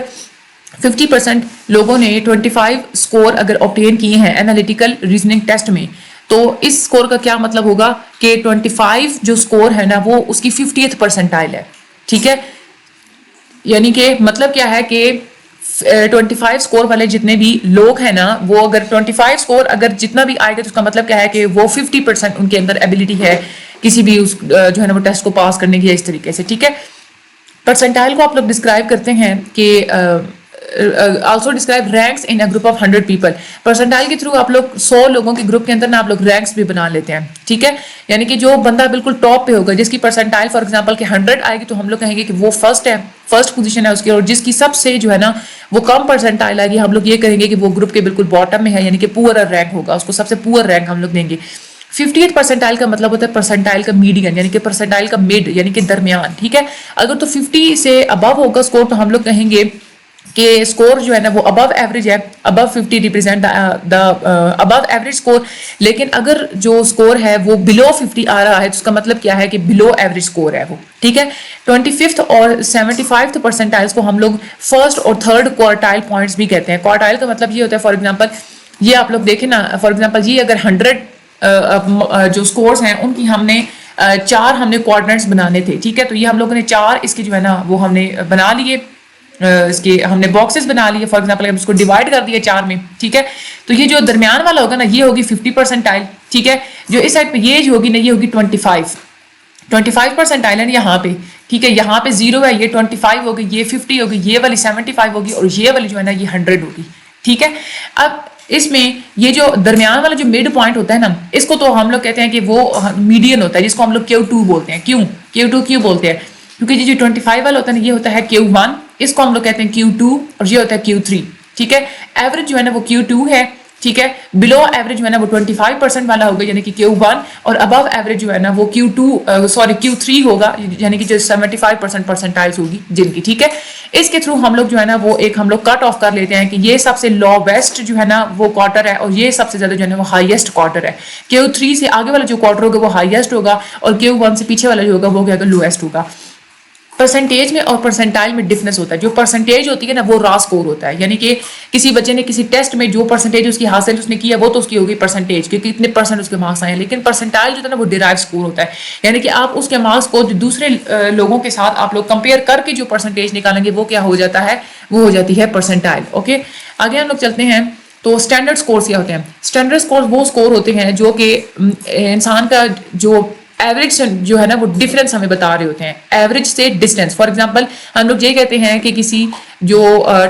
50% لوگوں نے 25 سکور اگر obtain کیے ہیں انالیٹیکل ریزننگ ٹیسٹ میں, تو اس سکور کا کیا مطلب ہوگا کہ 25 جو سکور ہے نا وہ اس کی 50th پرسنٹائل ہے. ٹھیک ہے, یعنی کہ مطلب کیا ہے کہ 25 سکور والے جتنے بھی لوگ ہیں نا وہ اگر 25 سکور اگر جتنا بھی آئے گا تو اس کا مطلب کیا ہے کہ وہ 50% ان کے اندر ایبلٹی ہے کسی بھی اس جو ہے نا وہ ٹیسٹ کو پاس کرنے کی اس طریقے سے. ٹھیک ہے, پرسنٹائل کو آپ لوگ ڈسکرائب کرتے ہیں کہ also describe ranks in a group of 100 people. Percentile کے تھرو آپ لوگ 100 لوگوں کے گروپ کے اندر نا آپ لوگ رینکس بھی بنا لیتے ہیں. ٹھیک ہے, یعنی کہ جو بندہ بالکل ٹاپ پہ ہوگا جس کی پرسنٹائل فار ایگزامپل کہ 100 آئے گی تو ہم لوگ کہیں گے کہ وہ فرسٹ ہے, فرسٹ پوزیشن ہے اس کی, اور جس کی سب سے جو ہے نا وہ کم پرسنٹائل آئے گی ہم لوگ یہ کہیں گے کہ وہ گروپ کے بالکل باٹم میں ہے, یعنی کہ پور رینک ہوگا, اس کو سب سے پور رینک ہم لوگ دیں گے. 50th پرسنٹائل کا مطلب ہوتا ہے پرسنٹائل کا میڈین, یعنی کہ پرسنٹائل کا مڈ یعنی کہ درمیان. ٹھیک ہے, اگر تو 50 سے ابو ہوگا اسکور تو ہم لوگ کہیں گے کہ اسکور جو ہے نا وہ ابو ایوریج ہے, ابو 50 represent the above average score. لیکن اگر جو اسکور ہے وہ بلو 50 آ رہا ہے تو اس کا مطلب کیا ہے کہ بلو ایوریج اسکور ہے وہ. ٹھیک ہے, 25th اور 75th پرسنٹائلس کو ہم لوگ فرسٹ اور تھرڈ کوارٹائل پوائنٹس بھی کہتے ہیں. کوارٹائل کا مطلب یہ ہوتا ہے فار ایگزامپل یہ آپ لوگ دیکھیں نا, فار ایگزامپل یہ اگر 100 جو اسکورس ہیں ان کی ہم نے 4 ہم نے کوارڈنیٹس بنانے تھے. ٹھیک ہے, تو یہ ہم لوگوں نے 4 اس کے جو ہے نا وہ ہم نے بنا لیے, اس کے ہم نے باکسز بنا لیے. فار ایگزامپل ہم اس کو ڈیوائڈ کر دیا 4 میں. ٹھیک ہے, تو یہ جو درمیان والا ہوگا نا یہ ہوگی 50 پرسنٹائل. ٹھیک ہے, جو اس سائڈ پہ یہ جو ہوگی نا یہ ہوگی 25 پرسنٹائل ہے یہاں پہ. ٹھیک ہے, یہاں پہ 0 ہے, یہ 25 ہوگی, یہ 50 ہوگی, یہ والی 75 ہوگی, اور یہ والی جو ہے نا یہ 100 ہوگی. ٹھیک ہے, اب اس میں یہ جو درمیان والا جو مڈ پوائنٹ ہوتا ہے نا اس کو تو ہم لوگ کہتے ہیں کہ وہ میڈین ہوتا ہے, جس کو ہم لوگ Q2 بولتے ہیں. Q2 بولتے ہیں کیونکہ یہ جو 25 والا ہوتا ہے نا یہ ہوتا ہے Q1, اس کو ہم لوگ کہتے ہیں Q2, اور یہ ہوتا ہے Q3. ٹھیک ہے, ایوریج جو ہے نا وہ Q2 ہے. ٹھیک ہے, بلو ایوریج جو ہے نا وہ 25% والا ہوگا یعنی کہ Q1, اور ابو ایوریج جو ہے نا وہ Q3 ہوگا یعنی کہ جو 75% پرسنٹائلز ہوگی جن کی. ٹھیک ہے, اس کے تھرو ہم لوگ جو ہے نا وہ ایک ہم لوگ کٹ آف کر لیتے ہیں کہ یہ سب سے لو ویسٹ جو ہے نا وہ کوارٹر ہے, اور یہ سب سے زیادہ جو ہے نا وہ ہائیسٹ کوارٹر ہے. Q3 سے آگے والا جو کوارٹر ہوگا وہ ہائیسٹ ہوگا, اور Q1 سے پیچھے والا جو ہوگا وہ کیا ہوگا, لویسٹ ہوگا. پرسنٹیج میں اور پرسنٹائل میں ڈفرنس ہوتا ہے. جو پرسنٹیج ہوتی ہے نا وہ را سکور ہوتا ہے, یعنی کہ کسی بچے نے کسی ٹیسٹ میں جو پرسنٹیج اس کی حاصل اس نے کیا وہ تو اس کی ہوگی پرسنٹیج کہ کتنے پرسنٹ اس کے مارکس آئے ہیں. لیکن پرسنٹائل جو ہے نا وہ ڈیرائیو سکور ہوتا ہے, یعنی کہ آپ اس کے مارکس کو دوسرے لوگوں کے ساتھ آپ لوگ کمپیئر کر کے جو پرسنٹیج نکالیں گے وہ کیا ہو جاتا ہے, وہ ہو جاتی ہے پرسنٹائل. اوکے, آگے ہم لوگ چلتے ہیں. تو اسٹینڈرڈ سکورز کیا ہوتے ہیں؟ اسٹینڈرڈ سکورز وہ سکور ہوتے ہیں جو کہ انسان کا جو ایوریج جو ہے نا وہ ڈفرینس ہمیں بتا رہے ہوتے ہیں, ایوریج سے ڈسٹینس. فار ایگزامپل ہم لوگ یہ کہتے ہیں کہ کسی جو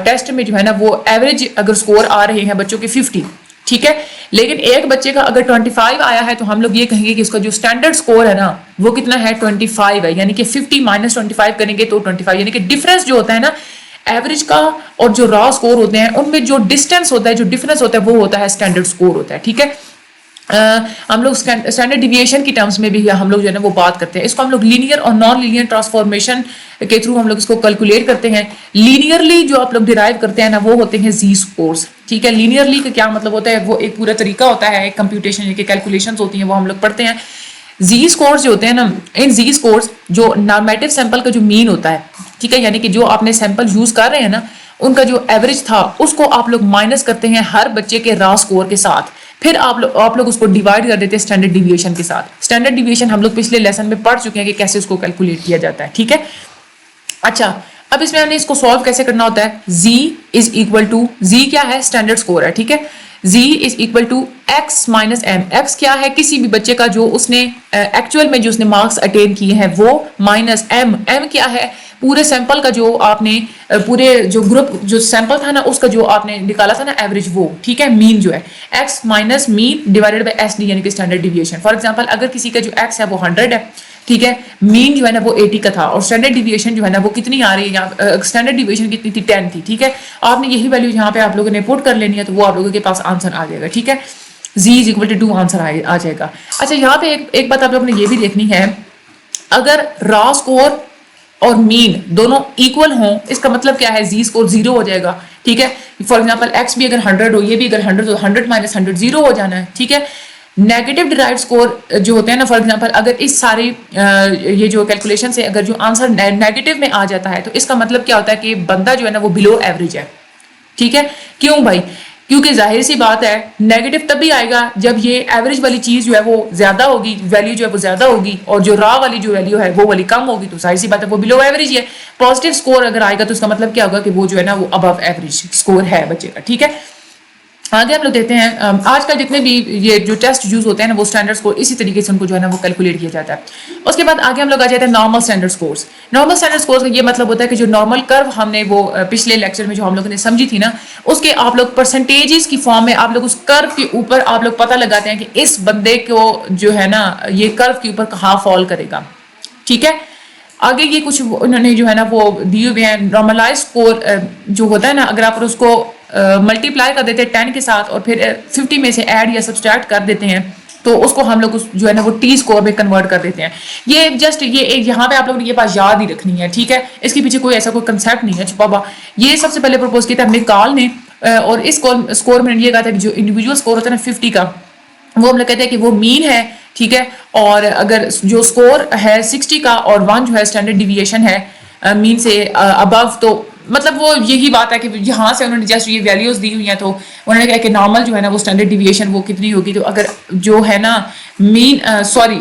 ٹیسٹ میں جو ہے نا وہ ایوریج اگر سکور آ رہے ہیں بچوں کے 50. ٹھیک ہے. لیکن ایک بچے کا اگر 25 آیا ہے تو ہم لوگ یہ کہیں گے کہ اس کا جو اسٹینڈرڈ اسکور ہے نا وہ کتنا ہے 25 ہے, یعنی کہ 50 مائنس 25 کریں گے تو 25, یعنی کہ ڈفرینس جو ہوتا ہے نا ایوریج کا اور جو را اسکور ہوتے ہیں ان میں جو ڈسٹینس ہوتا ہے, جو ڈفرینس ہوتا ہے وہ ہوتا ہے اسٹینڈرڈ اسکور ہوتا ہے. ٹھیک ہے, ہم لوگ اسٹینڈرڈ ڈیویشن کی ٹرمز میں بھی ہم لوگ جو ہے نا وہ بات کرتے ہیں. اس کو ہم لوگ لینئر اور نان لینئر ٹرانسفارمیشن کے تھرو ہم لوگ اس کو کیلکولیٹ کرتے ہیں. لینئرلی جو آپ لوگ ڈرائیو کرتے ہیں نا وہ ہوتے ہیں زی اسکورس. ٹھیک ہے, لینئرلی کا کیا مطلب ہوتا ہے, وہ ایک پورا طریقہ ہوتا ہے, ایک کمپیوٹیشن کی کیلکولیشنز ہوتی ہیں وہ ہم لوگ پڑھتے ہیں. زی اسکورس جو ہوتے ہیں نا, ان زی اسکورس جو نارمیٹو سیمپل کا جو مین ہوتا ہے, ٹھیک ہے, یعنی کہ جو آپ نے سیمپل یوز کر رہے ہیں نا ان کا جو ایوریج تھا اس کو آپ لوگ مائنس کرتے ہیں ہر بچے کے را اسکور کے ساتھ, پھر آپ لوگ اس کو ڈیوائڈ کر دیتے ہیں اسٹینڈرڈ ڈیویشن کے ساتھ. اسٹینڈرڈ ڈیویشن ہم لوگ پچھلے لیسن میں پڑھ چکے ہیں کہ کیسے اس کو کیلکولیٹ کیا جاتا ہے. ٹھیک ہے, اچھا اب اس میں ہم نے اس کو سالو کیسے کرنا ہوتا ہے. زی از اکول ٹو, زی کیا ہے اسٹینڈرڈ اسکور ہے. ٹھیک ہے, Z is equal to X minus M. X کیا ہے کسی بھی بچے کا جو اس نے ایکچوئل میں جو اس نے مارکس اٹین کیے ہیں وہ, مائنس ایم. ایم کیا ہے پورے سیمپل کا جو آپ نے پورے جو گروپ جو سیمپل تھا نا اس کا جو آپ نے نکالا تھا نا ایوریج وہ. ٹھیک ہے, مین جو ہے x minus mean divided by S D یعنی کہ اسٹینڈرڈ ڈیویشن. فار ایگزامپل اگر کسی کا جو ایکس ہے وہ 100 ہے, ٹھیک ہے, مین جو ہے نا وہ 80 کا تھا اور اسٹینڈرڈ ڈیویشن جو ہے نا وہ کتنی آ رہی ہے, اسٹینڈرڈ ڈیویشن کتنی تھی 10 تھی. ٹھیک ہے, آپ نے یہی ویلیو یہاں پہ آپ لوگوں نے پٹ کر لینی ہے تو وہ آپ لوگوں کے پاس آنسر آ جائے گا. ٹھیک ہے, Z is equal to 2 answer آ جائے گا. اچھا یہاں پہ ایک بات آپ لوگوں نے یہ بھی دیکھنی ہے, اگر را اسکور اور مین دونوں ایکول ہوں اس کا مطلب کیا ہے, زی اسکور 0 ہو جائے گا. ٹھیک ہے, فار ایگزامپل ایکس بھی اگر 100 ہو, یہ بھی اگر 100 ہو, 100 مائنس 100 0 ہو جانا ہے. ٹھیک ہے, نیگیٹو ڈرائیو اسکور جو ہوتے ہیں نا, فار ایگزامپل اگر اس ساری یہ جو کیلکولیشن سے اگر جو آنسر نیگیٹو میں آ جاتا ہے تو اس کا مطلب کیا ہوتا ہے کہ بندہ جو ہے نا وہ بلو ایوریج ہے. ٹھیک ہے, کیوں بھائی, کیونکہ ظاہر سی بات ہے نیگیٹو تبھی آئے گا جب یہ ایوریج والی چیز جو ہے وہ زیادہ ہوگی, ویلیو جو ہے وہ زیادہ ہوگی, اور جو را والی جو ویلیو ہے وہ والی کم ہوگی, تو ظاہر سی بات ہے وہ بلو ایوریج ہے. پازیٹیو اسکور اگر آئے گا تو اس کا مطلب کیا ہوگا کہ وہ جو ہے نا وہ ابو ایوریج اسکور ہے بچے کا. ٹھیک ہے, آگے ہم لوگ دیکھتے ہیں آج کل جتنے بھی یہ جو ٹیسٹ یوز ہوتے ہیں نا وہ اسٹینڈرڈ اسکور اسی طریقے سے ان کو جو ہے نا وہ کیلکولیٹ کیا جاتا ہے. اس کے بعد آگے ہم لوگ آ جاتے ہیں normal standard scores. Normal standard scores کا یہ مطلب ہوتا ہے کہ جو نارمل کرو ہم نے وہ پچھلے لیکچر میں جو ہم لوگوں نے سمجھی تھی نا اس کے آپ لوگ پرسنٹیجز کی فارم میں آپ لوگ اس کرو کے اوپر آپ لوگ پتہ لگاتے ہیں کہ اس بندے کو جو ہے نا یہ کرو کے اوپر کہاں فال کرے گا. ٹھیک ہے, آگے یہ کچھ انہوں نے جو ہے نا وہ دیے ہوئے ہیں. نارملائز اسکور جو ہوتا ہے نا اگر آپ اس کو ملٹی پلائی کر دیتے ہیں 10 کے ساتھ اور پھر 50 میں سے ایڈ یا سبسٹریکٹ کر دیتے ہیں تو اس کو ہم لوگ جو ہے نا وہ ٹی اسکور میں کنورٹ کر دیتے ہیں. یہ جسٹ یہ یہاں پہ آپ لوگوں نے یہ بات یاد ہی رکھنی ہے. ٹھیک ہے, اس کے پیچھے کوئی ایسا کوئی کنسیپٹ نہیں ہے چھپا ہوا. یہ سب سے پہلے پرپوز کیا تھا میکال نے, اور اس اسکور میں یہ کہا تھا کہ جو انڈیویجول اسکور ہوتا ہے نا 50 کا وہ ہم لوگ کہتے ہیں کہ وہ مین ہے. ٹھیک ہے, اور اگر جو اسکور ہے 60 کا اور 1 جو ہے اسٹینڈرڈ ڈیویشن ہے مین سے ابو, تو مطلب وہ یہی بات ہے کہ یہاں سے انہوں نے جسٹ یہ ویلیوز دی ہوئی ہیں تو انہوں نے کہا کہ نارمل جو ہے نا وہ اسٹینڈرڈ ڈیویشن وہ کتنی ہوگی. تو اگر جو ہے نا مین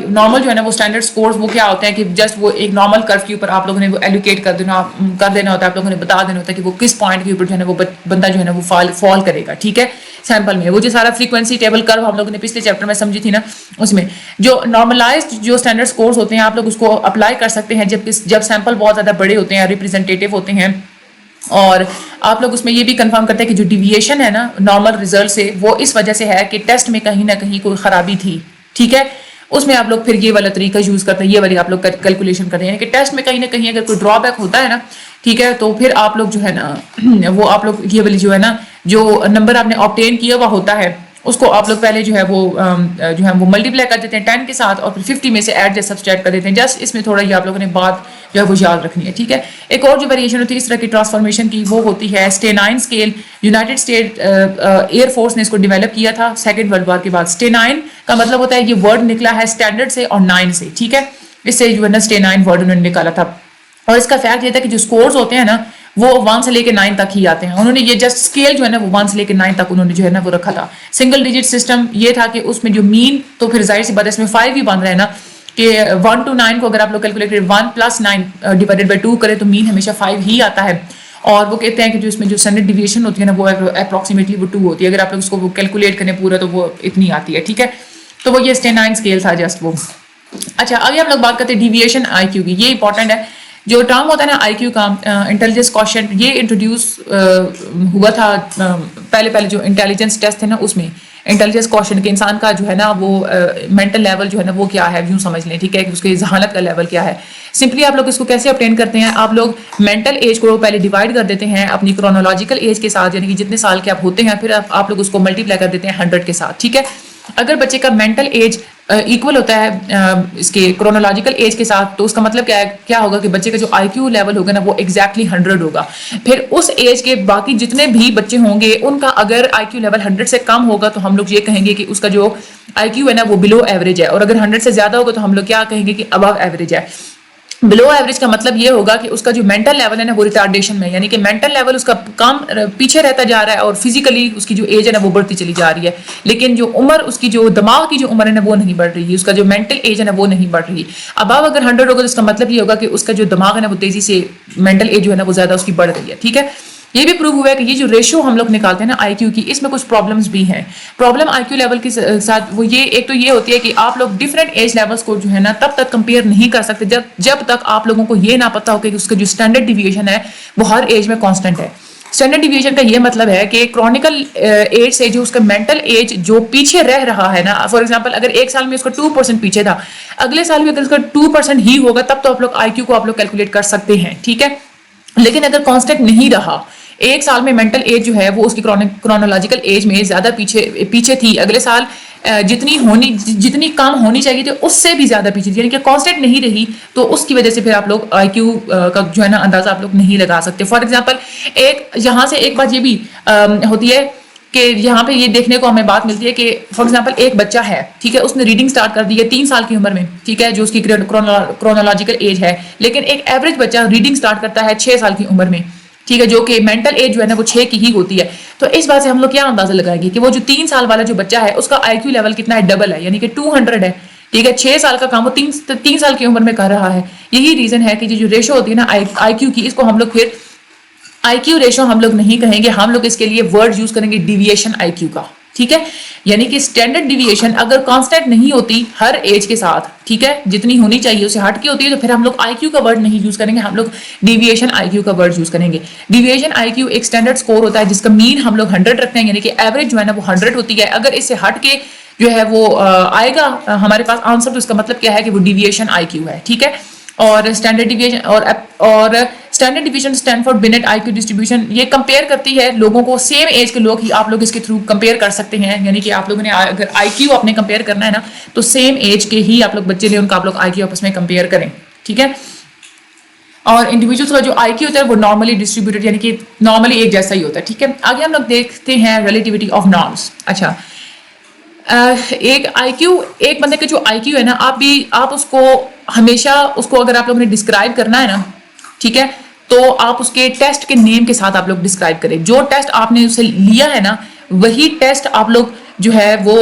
نارمل جو ہے نا وہ اسٹینڈرڈ اسکورس وہ کیا ہوتے ہیں کہ جسٹ وہ ایک نارمل کرو کے اوپر آپ لوگوں نے وہ ایلوکیٹ کر دینا ہوتا ہے, آپ لوگوں نے بتا دینا ہوتا ہے کہ وہ کس پوائنٹ کے اوپر جو ہے نا وہ بندہ جو ہے نا وہ فال کرے گا. ٹھیک ہے, سیمپل میں وہ جو سارا فریکوینسی ٹیبل کرو ہم لوگوں نے پچھلے چیپٹر میں سمجھی تھی نا, اس میں جو نارملائزڈ جو اسٹینڈرڈ اسکورس ہوتے ہیں آپ لوگ اس کو اپلائی کر سکتے ہیں جب سیمپل بہت زیادہ بڑے ہوتے ہیں, ریپرزینٹیٹیو ہوتے ہیں, اور آپ لوگ اس میں یہ بھی کنفرم کرتے ہیں کہ جو ڈیویشن ہے نا نارمل ریزلٹ سے وہ اس وجہ سے ہے کہ ٹیسٹ میں کہیں نہ کہیں کوئی خرابی تھی. ٹھیک ہے, اس میں آپ لوگ پھر یہ والا طریقہ یوز کرتے ہیں, یہ والی آپ لوگ کیلکولیشن کرتے ہیں, یعنی کہ ٹیسٹ میں کہیں نہ کہیں اگر کوئی ڈرا بیک ہوتا ہے نا, ٹھیک ہے, تو پھر آپ لوگ جو ہے نا وہ آپ لوگ یہ والی جو ہے نا جو نمبر آپ نے آبٹین کیا ہوا ہوتا ہے اس کو آپ لوگ پہلے جو ہے وہ ملٹیپلائی کر دیتے ہیں 10 کے ساتھ اور پھر 50 میں سے ایڈ یا سبسٹریکٹ کر دیتے ہیں. جسٹ اس میں تھوڑا یہ آپ لوگوں نے بات جو ہے وہ یاد رکھنی ہے. ٹھیک ہے, ایک اور جو ویریشن ہوتی ہے اس طرح کی ٹرانسفارمیشن کی وہ ہوتی ہے stanine scale. United state air force نے اس کو ڈیولپ کیا تھا سیکنڈ ورلڈ وار کے بعد. اسٹینائن کا مطلب ہوتا ہے یہ ورڈ نکلا ہے اسٹینڈرڈ سے اور 9 سے. ٹھیک ہے, اس سے جو ہے نا اسٹینائن ورڈ انہوں نے نکالا تھا, اور اس کا فیکٹ یہ تھا کہ جو اسکورز ہوتے ہیں نا وہ 1 سے لے کے 9 تک ہی آتے ہیں. انہوں نے یہ جسٹ اسکیل جو ہے نا وہ 1 سے لے کے 9 تک انہوں نے جو ہے نا وہ رکھا تھا. سنگل ڈیجٹ سسٹم یہ تھا کہ اس میں جو مین تو پھر ظاہر سی بات ہے اس میں 5 ہی بن رہا ہے نا کہ 1 to 9 کو اگر آپ لوگ کیلکولیٹ کریں 1 + 9 ڈیوائڈیڈ بائی 2 کریں تو مین ہمیشہ 5 ہی آتا ہے. اور وہ کہتے ہیں کہ جو اس میں جو اسٹینڈرڈ ڈیویشن ہوتی ہے نا وہ اپروکسیمیٹلی وہ 2 ہوتی ہے. اگر آپ لوگ اس کو کیلکولیٹ کریں پورا تو وہ اتنی آتی ہے. ٹھیک ہے, تو وہ یہ اسٹینائن اسکیل تھا جسٹ وہ. اچھا, آگے ہم لوگ بات کرتے ہیں ڈیویشن آئی کیو کی. یہ امپورٹنٹ ہے جو ٹرم ہوتا ہے نا آئی کیو کا انٹیلیجنس کوشچنٹ، یہ انٹروڈیوس ہوا تھا پہلے جو انٹیلیجنس ٹیسٹ تھے نا اس میں انٹیلیجنس کوشچنٹ کہ انسان کا جو ہے نا وہ مینٹل لیول جو ہے نا وہ کیا ہے، یوں سمجھ لیں ٹھیک ہے، کہ اس کی ذہانت کا لیول کیا ہے. سمپلی آپ لوگ اس کو کیسے اپٹین کرتے ہیں، آپ لوگ مینٹل ایج کو پہلے ڈیوائڈ کر دیتے ہیں اپنی کرونالوجیکل ایج کے ساتھ، یعنی کہ جتنے سال کے آپ ہوتے ہیں، پھر آپ لوگ اس کو ملٹیپلائی کر دیتے ہیں 100 کے ساتھ. ٹھیک ہے، اگر بچے کا مینٹل ایج ایکول ہوتا ہے اس کے کرونالوجیکل ایج کے ساتھ، تو اس کا مطلب کیا ہوگا کہ بچے کا جو آئی کیو لیول ہوگا نا وہ ایگزیکٹلی 100 ہوگا. پھر اس ایج کے باقی جتنے بھی بچے ہوں گے ان کا اگر آئی کیو لیول 100 سے کم ہوگا تو ہم لوگ یہ کہیں گے کہ اس کا جو آئی کیو ہے نا وہ بلو ایوریج ہے، اور اگر 100 سے زیادہ ہوگا تو ہم لوگ کیا کہیں گے کہ ابو ایوریج ہے. بلو ایوریج کا مطلب یہ ہوگا کہ اس کا جو مینٹل لیول ہے نا وہ ریٹارڈیشن میں، یعنی کہ مینٹل لیول اس کا کم پیچھے رہتا جا رہا ہے اور فزیکلی اس کی جو ایج ہے نا وہ بڑھتی چلی جا رہی ہے، لیکن جو عمر اس کی جو دماغ کی جو عمر ہے نا وہ نہیں بڑھ رہی، اس کا جو مینٹل ایج ہے نا وہ نہیں بڑھ رہی. اب اگر 100 ہوگا تو اس کا مطلب یہ ہوگا کہ اس کا جو دماغ ہے نا وہ تیزی سے مینٹل ایج جو ہے نا وہ زیادہ اس کی بڑھ رہی ہے. ٹھیک ہے، یہ بھی پروو ہوا ہے کہ یہ جو ریشو ہم لوگ نکالتے ہیں نا آئی کیو کی، اس میں کچھ پرابلمس بھی ہیں. پرابلم آئی کیو لیول کے ساتھ وہ یہ ایک تو یہ ہوتی ہے کہ آپ لوگ ڈفرینٹ ایج لیولس کو جو ہے نا تب تک کمپیئر نہیں کر سکتے جب تک آپ لوگوں کو یہ نہ پتا ہو کہ اس کا جو اسٹینڈرڈ ڈیویشن ہے وہ ہر ایج میں کانسٹنٹ ہے. اسٹینڈرڈ ڈیویژن کا یہ مطلب ہے کہ کرونیکل ایج سے جو اس کا مینٹل ایج جو پیچھے رہ رہا ہے نا، فار ایگزامپل اگر ایک سال میں اس کا 2% پیچھے تھا، اگلے سال میں اگر اس کا 2% ہی ہوگا تب تو آپ لوگ آئی کیو کو آپ لوگ کیلکولیٹ کر سکتے ہیں. ٹھیک ہے، لیکن اگر کانسٹنٹ نہیں رہا، ایک سال میں مینٹل ایج جو ہے وہ اس کی کرونالوجیکل ایج میں زیادہ پیچھے تھی، اگلے سال جتنی کم ہونی چاہیے تھی اس سے بھی زیادہ پیچھے تھی، یعنی کہ کانسٹنٹ نہیں رہی، تو اس کی وجہ سے پھر آپ لوگ آئی کیو کا جو ہے نا اندازہ آپ لوگ نہیں لگا سکتے. فار ایگزامپل یہاں سے ایک بات یہ بھی ہوتی ہے کہ یہاں پہ یہ دیکھنے کو ہمیں بات ملتی ہے کہ فار ایگزامپل ایک بچہ ہے، ٹھیک ہے، اس نے ریڈنگ سٹارٹ کر دی ہے 3 سال کی عمر میں، ٹھیک ہے، جو اس کی کرونالوجیکل ایج ہے، لیکن ایک ایوریج بچہ ریڈنگ سٹارٹ کرتا ہے 6 سال کی عمر میں، ٹھیک ہے، جو کہ مینٹل ایج جو ہے نا وہ 6 کی ہی ہوتی ہے. تو اس بات سے ہم لوگ کیا اندازہ لگائیں گے کہ وہ جو 3 سال والا جو بچہ ہے اس کا آئی کیو لیول کتنا ہے، ڈبل ہے، یعنی کہ 200 ہے. ٹھیک ہے، 6 سال کا کام وہ 3 سال کی عمر میں کر رہا ہے. یہی ریزن ہے کہ جو ریشو ہوتی ہے نا آئی کیو کی، اس کو ہم لوگ پھر آئی کیو ریشو ہم لوگ نہیں کہیں گے، ہم لوگ اس کے لیے ورڈ یوز کریں گے ڈیویشن آئی کیو کا. ٹھیک ہے، یعنی کہ اسٹینڈرڈ ڈیویشن اگر کانسٹنٹ نہیں ہوتی ہر ایج کے ساتھ، ٹھیک ہے، جتنی ہونی چاہیے اسے ہٹ کے ہوتی ہے، تو پھر ہم لوگ آئی کیو کا ورڈ نہیں یوز کریں گے، ہم لوگ ڈیویشن آئی کیو کا ورڈ یوز کریں گے. ڈیویشن آئی کیو ایک اسٹینڈرڈ اسکور ہوتا ہے جس کا مین ہم لوگ 100 رکھتے ہیں، یعنی کہ ایوریج جو ہے نا وہ 100 ہوتی ہے. اگر اس سے ہٹ کے جو ہے وہ آئے گا ہمارے پاس آنسر، تو اس کا مطلب کیا ہے کہ وہ ڈیویشن آئی کیو ہے. ٹھیک ہے، اور اسٹینڈرڈ ڈیویشن اور standard division stand for bent I Q distribution, یہ کمپیئر کرتی ہے لوگوں کو، سیم ایج کے لوگ ہی آپ لوگ اس کے تھرو کمپیئر کر سکتے ہیں. یعنی کہ آپ لوگوں نے اگر آئی کیو اپنے کمپیئر کرنا ہے نا تو سیم ایج کے ہی آپ لوگ بچے لیں، ان کا آپ لوگ آئی کیو آپس میں کمپیئر کریں. ٹھیک ہے، اور انڈیویجولس کا جو آئی کیو ہوتا ہے وہ نارملی ڈسٹریبیوٹیڈ، یعنی کہ نارملی ایک جیسا ہی ہوتا ہے. ٹھیک ہے، آگے ہم لوگ دیکھتے ہیں ریلیٹیوٹی آف نارمس. اچھا، ایک آئی کیو، ایک بندے کا جو آئی کیو ہے نا، آپ اس کو ہمیشہ اس کو اگر آپ لوگوں نے ڈسکرائب کرنا ہے نا، ٹھیک ہے، تو آپ اس کے ٹیسٹ کے نیم کے ساتھ آپ لوگ ڈسکرائب کریں. جو ٹیسٹ آپ نے اسے لیا ہے نا وہی ٹیسٹ آپ لوگ جو ہے وہ